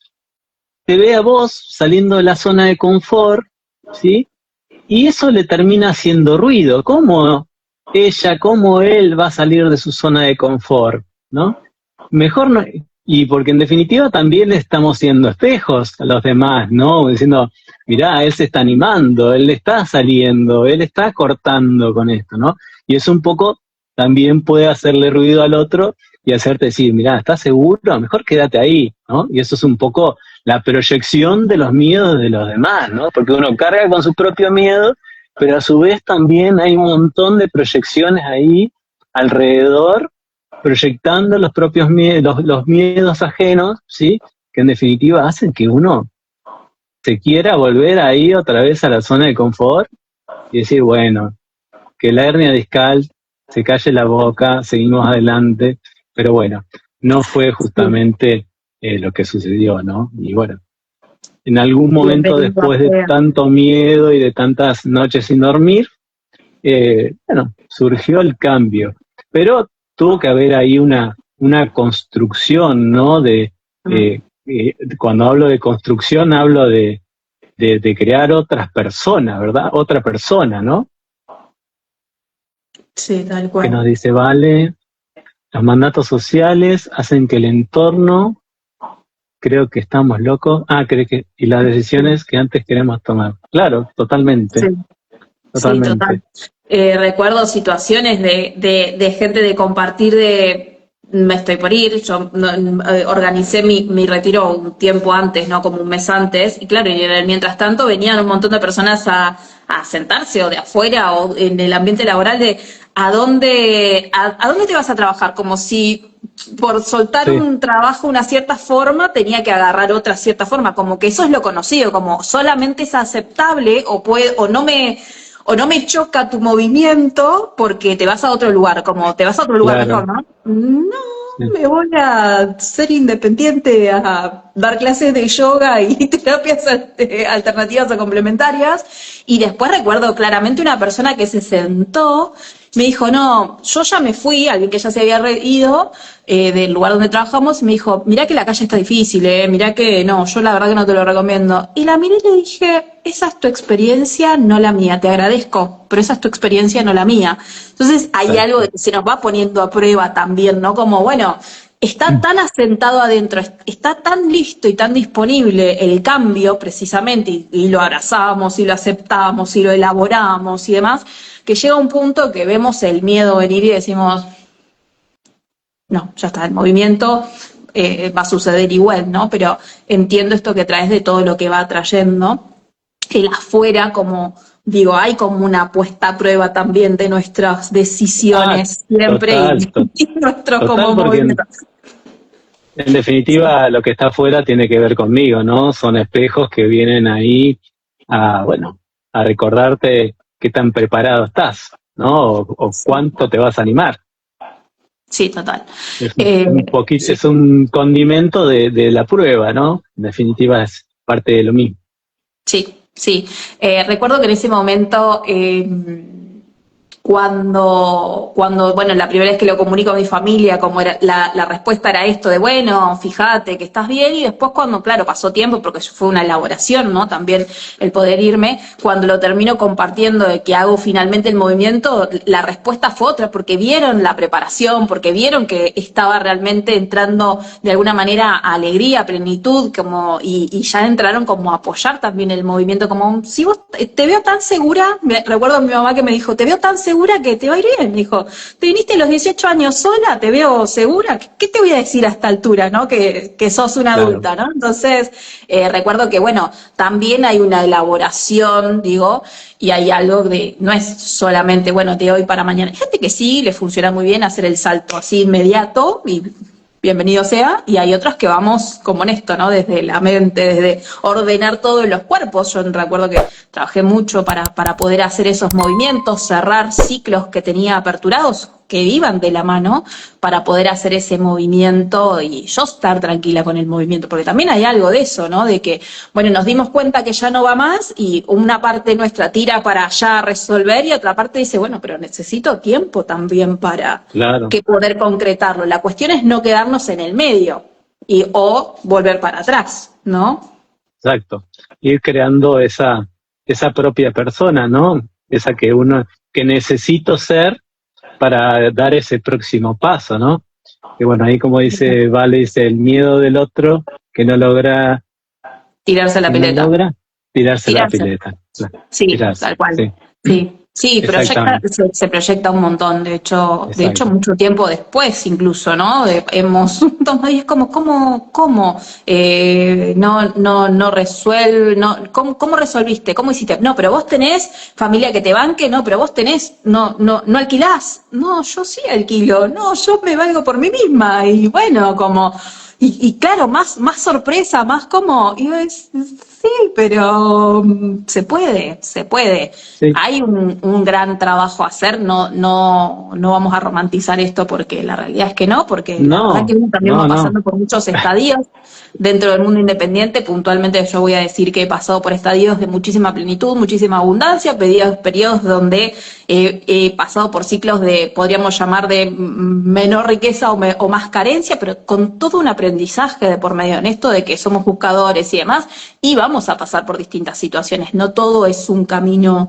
te ve a vos saliendo de la zona de confort, ¿sí? Y eso le termina haciendo ruido. ¿Cómo ella, cómo él va a salir de su zona de confort, ¿no? Mejor no. Y porque en definitiva también le estamos siendo espejos a los demás, ¿no? Diciendo, mirá, él se está animando, él está saliendo, él está cortando con esto, ¿no? Y eso un poco también puede hacerle ruido al otro y hacerte decir, mirá, ¿estás seguro? Mejor quédate ahí, ¿no? Y eso es un poco la proyección de los miedos de los demás, ¿no? Porque uno carga con su propio miedo, pero a su vez también hay un montón de proyecciones ahí alrededor, proyectando los propios miedos, los miedos ajenos, ¿sí? Que en definitiva hacen que uno se quiera volver ahí otra vez a la zona de confort y decir, bueno, que la hernia discal se calle la boca, seguimos adelante, pero bueno, no fue justamente lo que sucedió, ¿no? Y bueno, en algún momento después de tanto miedo y de tantas noches sin dormir, bueno, surgió el cambio, pero tuvo que haber ahí una construcción, ¿no? Cuando hablo de construcción hablo de crear otras personas, ¿verdad? Otra persona, ¿no? Sí, tal cual. Que nos dice, vale, los mandatos sociales hacen que el entorno, creo que estamos locos, y las decisiones que antes queremos tomar. Claro, totalmente. Sí. Totalmente. Sí, total. Recuerdo situaciones de gente de compartir me estoy por ir, yo organicé mi retiro un tiempo antes, ¿no? Como un mes antes, y claro, y mientras tanto venían un montón de personas a sentarse o de afuera o en el ambiente laboral de ¿a dónde te vas a trabajar? Como si por soltar un trabajo una cierta forma tenía que agarrar otra cierta forma, como que eso es lo conocido, como solamente es aceptable o no me choca tu movimiento porque te vas a otro lugar, como te vas a otro lugar mejor, ¿no? No, me voy a ser independiente, a dar clases de yoga y terapias alternativas o complementarias. Y después recuerdo claramente una persona que se sentó, me dijo, no, yo ya me fui, alguien que ya se había ido del lugar donde trabajamos, y me dijo, mirá que la calle está difícil, mirá que no, yo la verdad que no te lo recomiendo. Y la miré y le dije, esa es tu experiencia, no la mía, te agradezco, pero esa es tu experiencia, no la mía. Entonces hay algo que se nos va poniendo a prueba también, ¿no? Como, bueno, está tan asentado adentro, está tan listo y tan disponible el cambio precisamente, y lo abrazamos y lo aceptamos y lo elaboramos y demás, que llega un punto que vemos el miedo venir y decimos, no, ya está, el movimiento va a suceder igual, ¿no? Pero entiendo esto que traes de todo lo que va trayendo, el afuera, como digo, hay como una puesta a prueba también de nuestras decisiones siempre y nuestro como movimiento. En definitiva, lo que está afuera tiene que ver conmigo, ¿no? Son espejos que vienen ahí a recordarte qué tan preparado estás, ¿no? O cuánto te vas a animar. Sí, total. Es un condimento de la prueba, ¿no? En definitiva es parte de lo mismo. Sí, sí. Recuerdo que en ese momento bueno, la primera vez que lo comunico a mi familia, como era, la respuesta era esto de, bueno, fíjate que estás bien, y después cuando, claro, pasó tiempo, porque fue una elaboración, ¿no? También el poder irme, cuando lo termino compartiendo de que hago finalmente el movimiento, la respuesta fue otra, porque vieron la preparación, porque vieron que estaba realmente entrando de alguna manera a alegría, plenitud, como, y ya entraron como a apoyar también el movimiento, como, si vos te veo tan segura, recuerdo a mi mamá que me dijo, te veo tan segura que te va a ir bien, me dijo, te viniste a los 18 años sola, te veo segura, ¿qué te voy a decir a esta altura, no? Que sos una adulta, ¿no? Entonces, recuerdo que, bueno, también hay una elaboración, digo, y hay algo de, no es solamente, bueno, de hoy para mañana. Hay gente que sí, le funciona muy bien hacer el salto así inmediato, y bienvenido sea, y hay otros que vamos como en esto, ¿no? Desde la mente, desde ordenar todos los cuerpos. Yo recuerdo que trabajé mucho para poder hacer esos movimientos, cerrar ciclos que tenía aperturados, que iban de la mano, para poder hacer ese movimiento y yo estar tranquila con el movimiento, porque también hay algo de eso, ¿no? De que, bueno, nos dimos cuenta que ya no va más y una parte nuestra tira para allá resolver y otra parte dice, bueno, pero necesito tiempo también para que poder concretarlo. La cuestión es no quedarnos en el medio o volver para atrás, ¿no? Exacto. Ir creando esa propia persona, ¿no? Esa que necesito ser para dar ese próximo paso, ¿no? Que bueno, ahí como dice Vale, dice el miedo del otro que no logra tirarse a la pileta. No logra tirarse la pileta. Sí, tirarse, tal cual. Sí, se proyecta un montón, de hecho mucho tiempo después incluso, ¿no? Hemos tomado y es como, ¿cómo? No resuelve, ¿cómo resolviste? ¿Cómo hiciste? No, pero vos tenés familia que te banque, no, pero vos tenés, no alquilás. No, yo sí alquilo, no, yo me valgo por mí misma, y bueno, como, y claro, más sorpresa, más como, y sí, pero se puede. Sí. Hay un gran trabajo a hacer, no vamos a romantizar esto porque la realidad es que no, porque la verdad que uno también va pasando por muchos estadios dentro del mundo independiente. Puntualmente yo voy a decir que he pasado por estadios de muchísima plenitud, muchísima abundancia, periodos donde he pasado por ciclos de, podríamos llamar, de menor riqueza o más carencia, pero con todo un aprendizaje de por medio en esto de que somos buscadores y demás, y vamos a pasar por distintas situaciones, no todo es un camino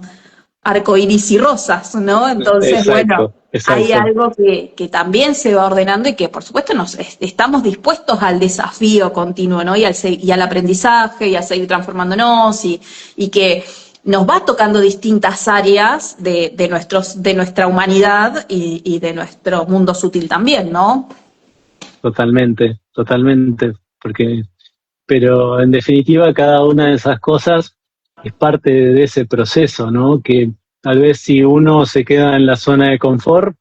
arcoíris y rosas, ¿no? Entonces, exacto. Hay algo que también se va ordenando y que, por supuesto, estamos dispuestos al desafío continuo, ¿no? Y al aprendizaje, y a seguir transformándonos, y que nos va tocando distintas áreas de nuestra humanidad y de nuestro mundo sutil también, ¿no? Totalmente, pero en definitiva cada una de esas cosas es parte de ese proceso, ¿no? Que tal vez si uno se queda en la zona de confort,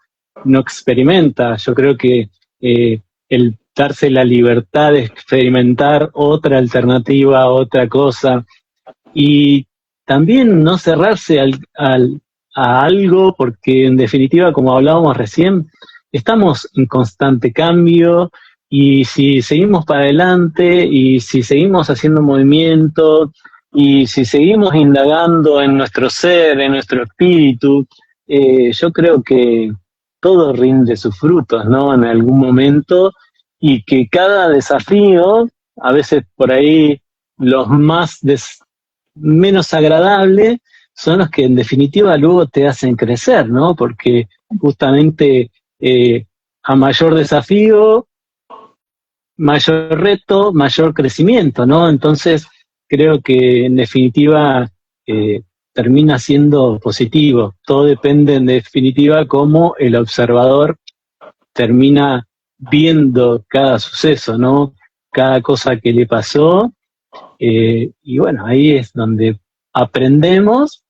no experimenta. Yo creo que el darse la libertad de experimentar otra alternativa, otra cosa, y también no cerrarse a algo, porque en definitiva, como hablábamos recién, estamos en constante cambio, y si seguimos para adelante, y si seguimos haciendo movimiento, y si seguimos indagando en nuestro ser, en nuestro espíritu, yo creo que todo rinde sus frutos, ¿no? En algún momento, y que cada desafío, a veces por ahí los menos agradables, son los que en definitiva luego te hacen crecer, ¿no? Porque justamente a mayor desafío, mayor reto, mayor crecimiento, ¿no? Entonces creo que en definitiva termina siendo positivo. Todo depende en definitiva cómo el observador termina viendo cada suceso, ¿no? Cada cosa que le pasó, y bueno, ahí es donde aprendemos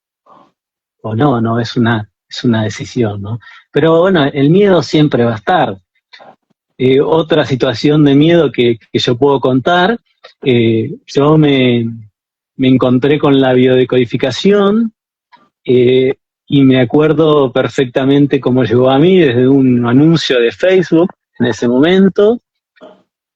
o no, es una decisión, ¿no? Pero bueno, el miedo siempre va a estar. Otra situación de miedo que yo puedo contar, yo me encontré con la biodecodificación, y me acuerdo perfectamente cómo llegó a mí desde un anuncio de Facebook en ese momento.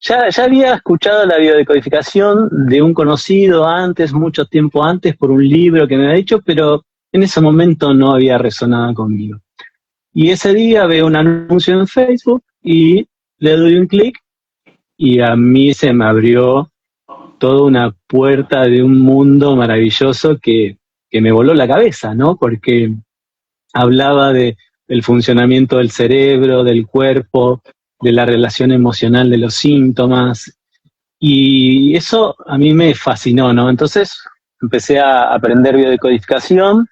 Ya había escuchado la biodecodificación de un conocido antes, mucho tiempo antes, por un libro que me había dicho, pero en ese momento no había resonado conmigo. Y ese día veo un anuncio en Facebook y le doy un clic y a mí se me abrió toda una puerta de un mundo maravilloso que me voló la cabeza, ¿no? Porque hablaba del funcionamiento del cerebro, del cuerpo, de la relación emocional de los síntomas, y eso a mí me fascinó, ¿no? Entonces empecé a aprender biodecodificación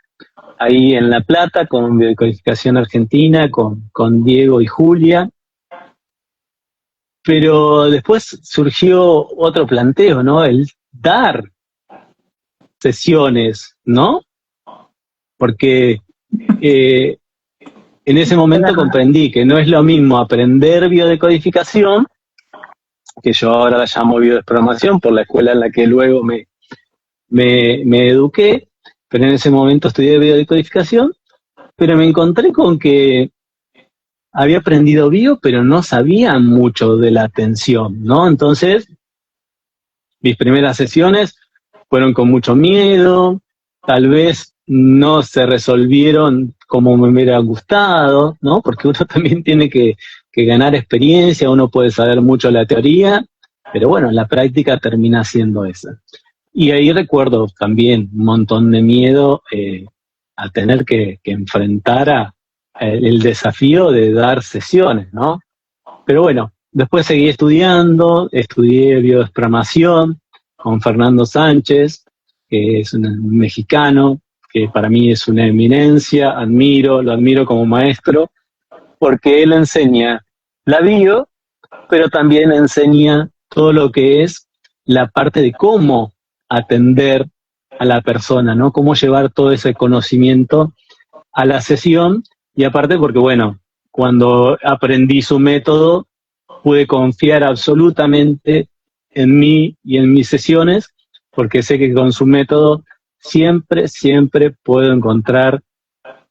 ahí en La Plata, con Biodecodificación Argentina, con Diego y Julia, pero después surgió otro planteo, ¿no? El dar sesiones, ¿no? Porque en ese momento comprendí que no es lo mismo aprender biodecodificación, que yo ahora la llamo biodesprogramación por la escuela en la que luego me eduqué, pero en ese momento estudié biodecodificación, pero me encontré con que había aprendido bio, pero no sabía mucho de la atención, ¿no? Entonces, mis primeras sesiones fueron con mucho miedo, tal vez no se resolvieron como me hubiera gustado, ¿no? Porque uno también tiene que ganar experiencia, uno puede saber mucho la teoría, pero bueno, la práctica termina siendo esa. Y ahí recuerdo también un montón de miedo a tener que enfrentar el desafío de dar sesiones, ¿no? Pero bueno, después seguí estudiando, estudié biodesprogramación con Fernando Sánchez, que es un mexicano, que para mí es una eminencia, lo admiro como maestro, porque él enseña la bio, pero también enseña todo lo que es la parte de cómo atender a la persona, ¿no? Cómo llevar todo ese conocimiento a la sesión, y aparte porque, bueno, cuando aprendí su método, pude confiar absolutamente en mí y en mis sesiones, porque sé que con su método siempre puedo encontrar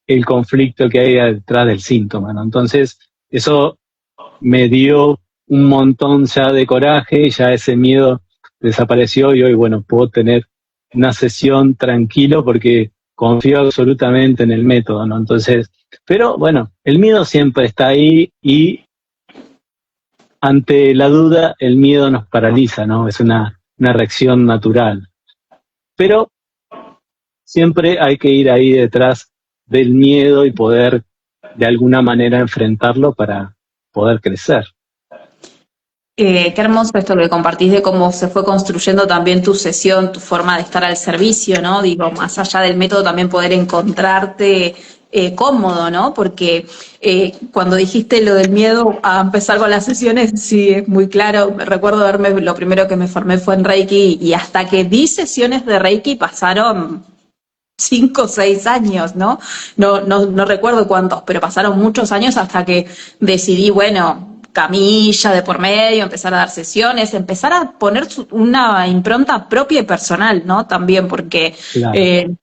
el conflicto que hay detrás del síntoma, ¿no? Entonces, eso me dio un montón ya de coraje, ya ese miedo desapareció y hoy, bueno, puedo tener una sesión tranquilo porque confío absolutamente en el método, ¿no? Entonces, pero bueno, el miedo siempre está ahí y ante la duda el miedo nos paraliza, ¿no? Es una reacción natural. Pero siempre hay que ir ahí detrás del miedo y poder de alguna manera enfrentarlo para poder crecer. Qué hermoso esto que compartís de cómo se fue construyendo también tu sesión, tu forma de estar al servicio, ¿no? Digo, más allá del método también poder encontrarte cómodo, ¿no? Porque cuando dijiste lo del miedo a empezar con las sesiones, sí, es muy claro. Recuerdo lo primero que me formé fue en Reiki y hasta que di sesiones de Reiki pasaron 5 o 6 años, ¿no? No recuerdo cuántos, pero pasaron muchos años hasta que decidí, bueno, camilla de por medio, empezar a dar sesiones, empezar a poner una impronta propia y personal, ¿no? También, porque Claro.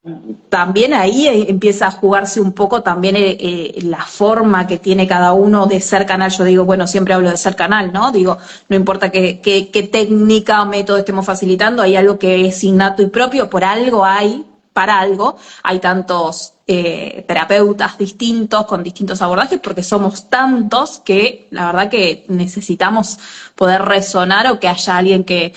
también ahí empieza a jugarse un poco también la forma que tiene cada uno de ser canal. Yo digo, bueno, siempre hablo de ser canal, ¿no? Digo, no importa qué técnica o método estemos facilitando, hay algo que es innato y propio, por algo para algo, hay tantos terapeutas distintos, con distintos abordajes, porque somos tantos que la verdad que necesitamos poder resonar o que haya alguien que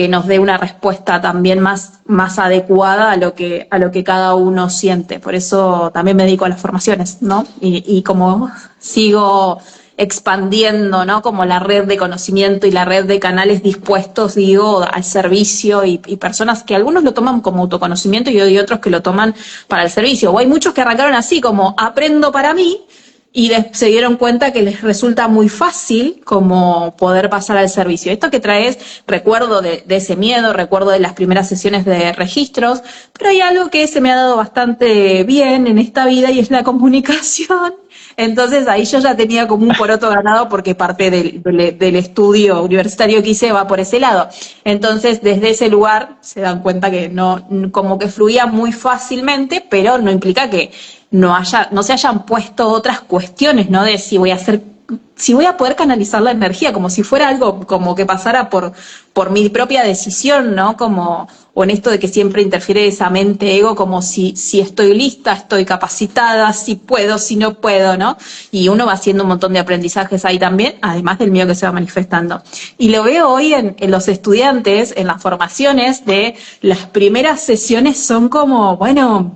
nos dé una respuesta también más adecuada a lo que cada uno siente. Por eso también me dedico a las formaciones, ¿no? Y como sigo expandiendo, ¿no? Como la red de conocimiento y la red de canales dispuestos, digo, al servicio y personas que algunos lo toman como autoconocimiento y hay otros que lo toman para el servicio. O hay muchos que arrancaron así, como aprendo para mí, y se dieron cuenta que les resulta muy fácil como poder pasar al servicio. Esto que traes, recuerdo de ese miedo, recuerdo de las primeras sesiones de registros, pero hay algo que se me ha dado bastante bien en esta vida y es la comunicación. Entonces ahí yo ya tenía como un poroto ganado porque parte del estudio universitario que hice va por ese lado. Entonces desde ese lugar se dan cuenta que no, como que fluía muy fácilmente, pero no implica que no se hayan puesto otras cuestiones, ¿no? De si voy a hacer si voy a poder canalizar la energía, como si fuera algo como que pasara por mi propia decisión, ¿no? Como, o en esto de que siempre interfiere esa mente ego, como si estoy lista, estoy capacitada, si puedo, si no puedo, ¿no? Y uno va haciendo un montón de aprendizajes ahí también, además del miedo que se va manifestando. Y lo veo hoy en los estudiantes, en las formaciones, de las primeras sesiones son como, bueno,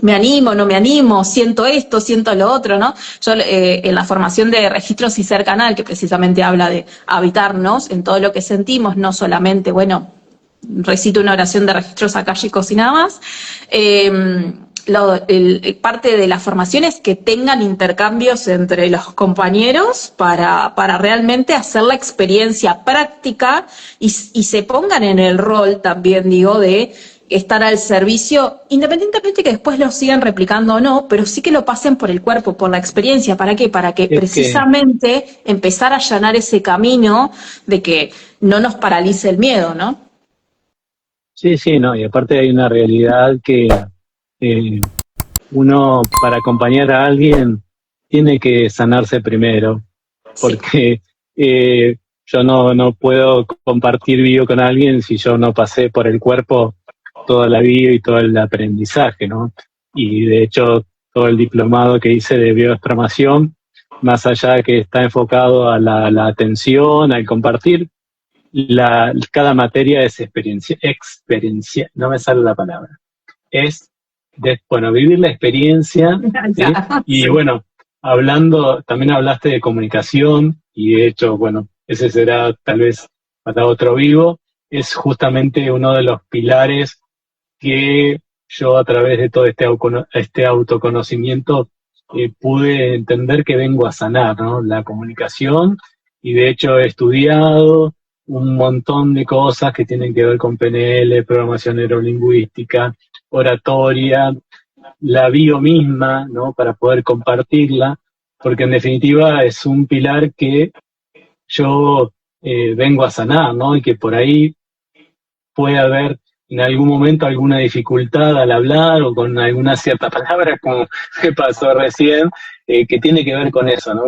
me animo, no me animo, siento esto, siento lo otro, ¿no? Yo en la formación de registros y ser canal, que precisamente habla de habitarnos en todo lo que sentimos, no solamente, bueno, recito una oración de registros akáshicos y nada más, parte de la formación es que tengan intercambios entre los compañeros para realmente hacer la experiencia práctica y se pongan en el rol también, digo, de estar al servicio, independientemente que después lo sigan replicando o no, pero sí que lo pasen por el cuerpo, por la experiencia. ¿Para qué? Para que precisamente empezar a allanar ese camino de que no nos paralice el miedo, ¿no? Sí, sí, no, y aparte hay una realidad que uno para acompañar a alguien tiene que sanarse primero, porque yo no puedo compartir bio con alguien si yo no pasé por el cuerpo toda la vida y todo el aprendizaje, ¿no? Y de hecho todo el diplomado que hice de bioextramación, más allá de que está enfocado a la atención, al compartir, cada materia es experiencia, no me sale la palabra, es vivir la experiencia, ¿sí? Y bueno, también hablaste de comunicación, y de hecho, bueno, ese será tal vez para otro vivo, es justamente uno de los pilares que yo a través de todo este autoconocimiento pude entender que vengo a sanar, ¿no? La comunicación, y de hecho he estudiado un montón de cosas que tienen que ver con PNL, programación neurolingüística, oratoria, la bio misma, ¿no? Para poder compartirla, porque en definitiva es un pilar que yo vengo a sanar, ¿no? Y que por ahí puede haber en algún momento alguna dificultad al hablar o con alguna cierta palabra, como me pasó recién, que tiene que ver con eso, ¿no?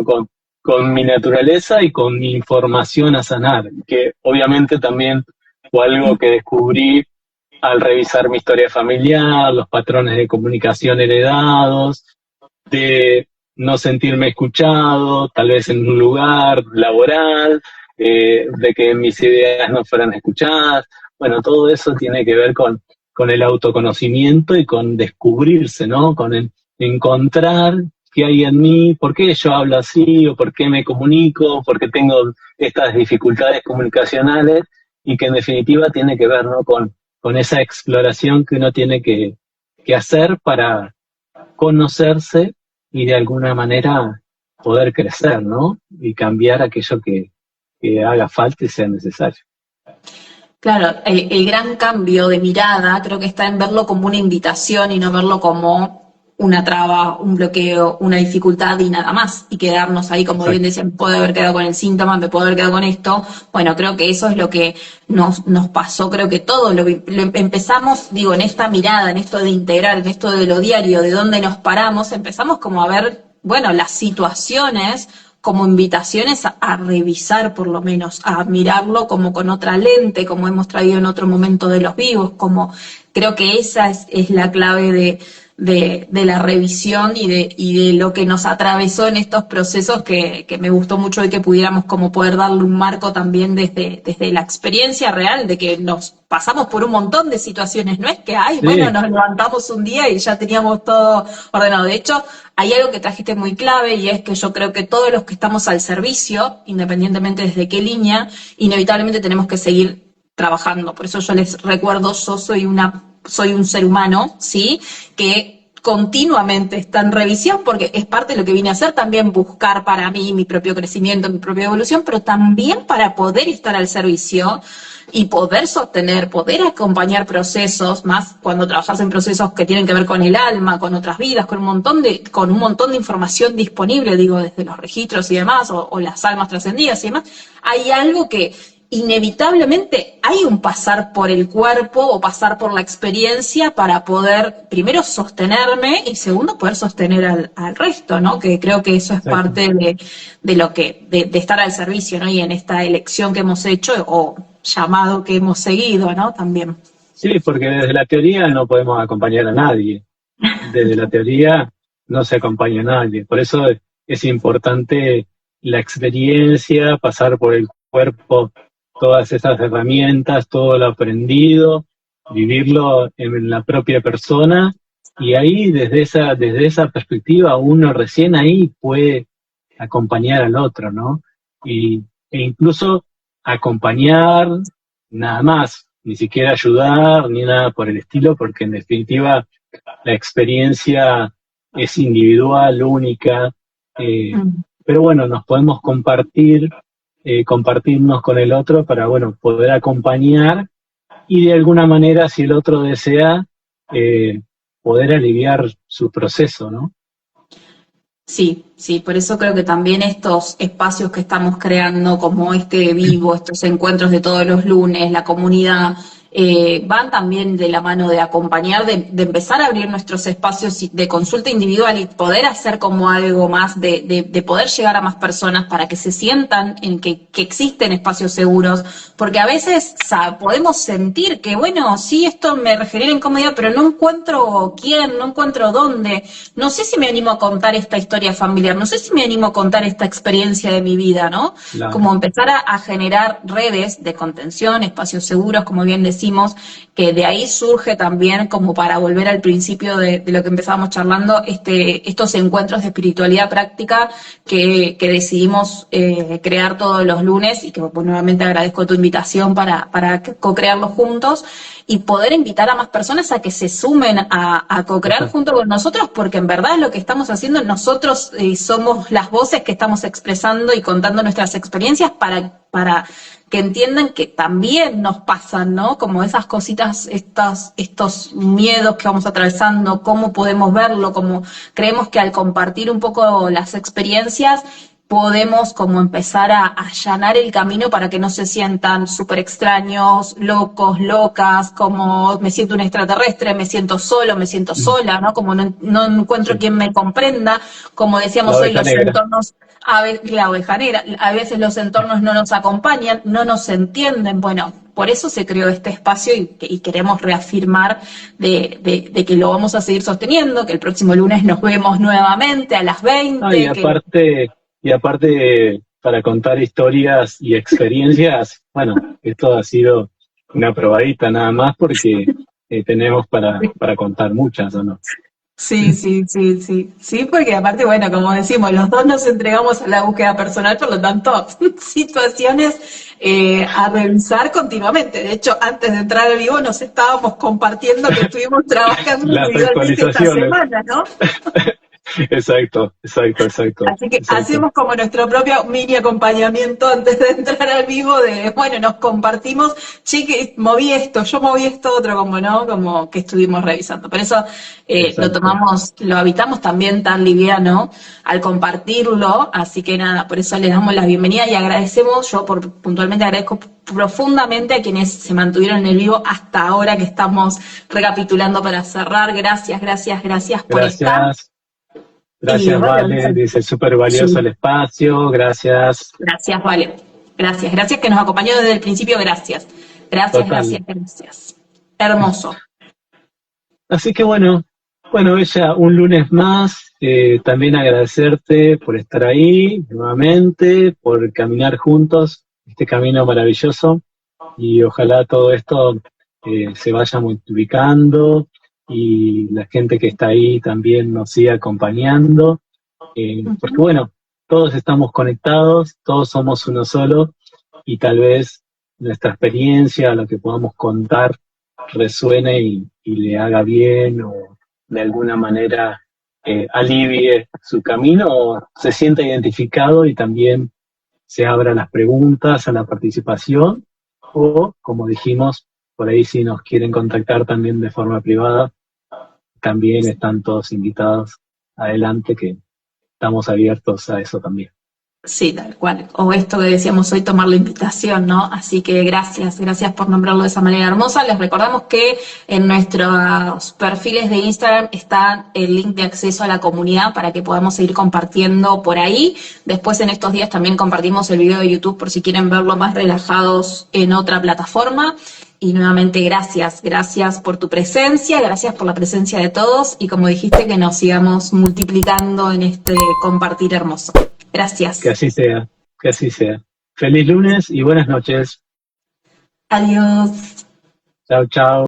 Con mi naturaleza y con mi información a sanar, que obviamente también fue algo que descubrí al revisar mi historia familiar, los patrones de comunicación heredados, de no sentirme escuchado, tal vez en un lugar laboral, de que mis ideas no fueran escuchadas. Bueno, todo eso tiene que ver con el autoconocimiento y con descubrirse, ¿no? Con encontrar qué hay en mí, por qué yo hablo así, o por qué me comunico, por qué tengo estas dificultades comunicacionales, y que en definitiva tiene que ver, ¿no? Con esa exploración que uno tiene que hacer para conocerse y de alguna manera poder crecer, ¿no? Y cambiar aquello que haga falta y sea necesario. Claro, el gran cambio de mirada creo que está en verlo como una invitación y no verlo como una traba, un bloqueo, una dificultad y nada más, y quedarnos ahí, como bien decían, me puedo haber quedado con el síntoma, me puedo haber quedado con esto. Bueno, creo que eso es lo que nos pasó, creo que todos lo empezamos, digo, en esta mirada, en esto de integrar, en esto de lo diario, de dónde nos paramos, empezamos como a ver, bueno, las situaciones como invitaciones a revisar, por lo menos, a mirarlo como con otra lente, como hemos traído en otro momento de los vivos, como creo que esa es la clave de la revisión y de lo que nos atravesó en estos procesos que me gustó mucho y que pudiéramos como poder darle un marco también desde la experiencia real de que nos pasamos por un montón de situaciones, no es que, bueno, nos levantamos un día y ya teníamos todo ordenado. De hecho, hay algo que trajiste muy clave y es que yo creo que todos los que estamos al servicio, independientemente desde qué línea, inevitablemente tenemos que seguir trabajando. Por eso yo les recuerdo, yo soy un ser humano, ¿sí? Que continuamente está en revisión, porque es parte de lo que vine a hacer, también buscar para mí mi propio crecimiento, mi propia evolución, pero también para poder estar al servicio y poder sostener, poder acompañar procesos, más cuando trabajas en procesos que tienen que ver con el alma, con otras vidas, con un montón de información disponible, digo, desde los registros y demás, o las almas trascendidas y demás. Hay algo que inevitablemente hay un pasar por el cuerpo o pasar por la experiencia para poder, primero, sostenerme y segundo, poder sostener al resto, ¿no? Que creo que eso es Exacto. parte de lo que, de estar al servicio, ¿no? Y en esta elección que hemos hecho o llamado que hemos seguido, ¿no? También. Sí, porque desde la teoría no podemos acompañar a nadie. Desde la teoría no se acompaña a nadie. Por eso es importante la experiencia, pasar por el cuerpo todas esas herramientas, todo lo aprendido, vivirlo en la propia persona, y ahí desde esa perspectiva uno recién ahí puede acompañar al otro, ¿no? E incluso acompañar nada más, ni siquiera ayudar ni nada por el estilo, porque en definitiva la experiencia es individual, única, eh, Mm. pero bueno, nos podemos compartirnos con el otro para, bueno, poder acompañar y de alguna manera, si el otro desea, eh, poder aliviar su proceso, ¿no? Sí, sí, por eso creo que también estos espacios que estamos creando, como este vivo, estos encuentros de todos los lunes, la comunidad, van también de la mano de acompañar, de empezar a abrir nuestros espacios de consulta individual y poder hacer como algo más, de poder llegar a más personas para que se sientan en que existen espacios seguros, porque a veces podemos sentir que, bueno, sí, esto me genera incomodidad, pero no encuentro quién, no encuentro dónde. No sé si me animo a contar esta historia familiar, no sé si me animo a contar esta experiencia de mi vida, ¿no? Claro. Como empezar a generar redes de contención, espacios seguros, como bien decimos, que de ahí surge también, como para volver al principio de lo que empezábamos charlando, estos encuentros de espiritualidad práctica que decidimos crear todos los lunes y que pues, nuevamente agradezco tu invitación para co-crearlos juntos y poder invitar a más personas a que se sumen a co-crear junto con nosotros, porque en verdad lo que estamos haciendo nosotros somos las voces que estamos expresando y contando nuestras experiencias para que entiendan que también nos pasan, ¿no? Como esas cositas, estos miedos que vamos atravesando, cómo podemos verlo, cómo creemos que al compartir un poco las experiencias podemos como empezar a allanar el camino para que no se sientan súper extraños, locos, locas, como me siento un extraterrestre, me siento solo, me siento sola, ¿no? Como no encuentro Sí. quien me comprenda, como decíamos La hoy, oveja los negra. entornos, la oveja negra, a veces los entornos no nos acompañan, no nos entienden, bueno, por eso se creó este espacio y queremos reafirmar de que lo vamos a seguir sosteniendo, que el próximo lunes nos vemos nuevamente a las Ah, 20, que y aparte, para contar historias y experiencias, bueno, esto ha sido una probadita nada más porque tenemos para contar muchas, ¿o no? sí, sí, sí, sí, sí, porque aparte, bueno, como decimos, los dos nos entregamos a la búsqueda personal, por lo tanto, situaciones a revisar continuamente. De hecho, antes de entrar al vivo nos estábamos compartiendo que estuvimos trabajando Las individualmente esta actualizaciones. semana, ¿no? Exacto, exacto, exacto, Así que exacto. hacemos como nuestro propio mini acompañamiento antes de entrar al vivo de, bueno, nos compartimos, che, que moví esto, yo moví esto otro, como no, como que estuvimos revisando. Por eso lo Exacto. tomamos, lo habitamos también tan liviano al compartirlo, así que nada, por eso les damos la bienvenida y agradecemos, yo puntualmente agradezco profundamente a quienes se mantuvieron en el vivo hasta ahora que estamos recapitulando para cerrar. Gracias, gracias, gracias por estar. Gracias, Y gracias, bueno, Vale. Dice súper valioso sí. el espacio. Gracias. Gracias, Vale. Gracias, gracias que nos acompañó desde el principio. Gracias. Gracias, Total. gracias, gracias. Hermoso. Así que bueno, Bella, un lunes más. También agradecerte por estar ahí nuevamente, por caminar juntos este camino maravilloso. Y ojalá todo esto se vaya multiplicando y la gente que está ahí también nos siga acompañando, porque Ujú. bueno, todos estamos conectados, todos somos uno solo y tal vez nuestra experiencia, lo que podamos contar, resuene y le haga bien o de alguna manera alivie su camino o se sienta identificado y también se abra las preguntas, a la participación o, como dijimos, por ahí si nos quieren contactar también de forma privada, también están todos invitados adelante que estamos abiertos a eso también. Sí, tal cual. O esto que decíamos hoy, tomar la invitación, ¿no? Así que gracias, gracias por nombrarlo de esa manera hermosa. Les recordamos que en nuestros perfiles de Instagram está el link de acceso a la comunidad para que podamos seguir compartiendo por ahí. Después en estos días también compartimos el video de YouTube por si quieren verlo más relajados en otra plataforma. Y nuevamente gracias, gracias por tu presencia, gracias por la presencia de todos y como dijiste que nos sigamos multiplicando en este compartir hermoso. Que Gracias. así sea, que así sea. Feliz lunes y buenas noches. Adiós. Chao, chao.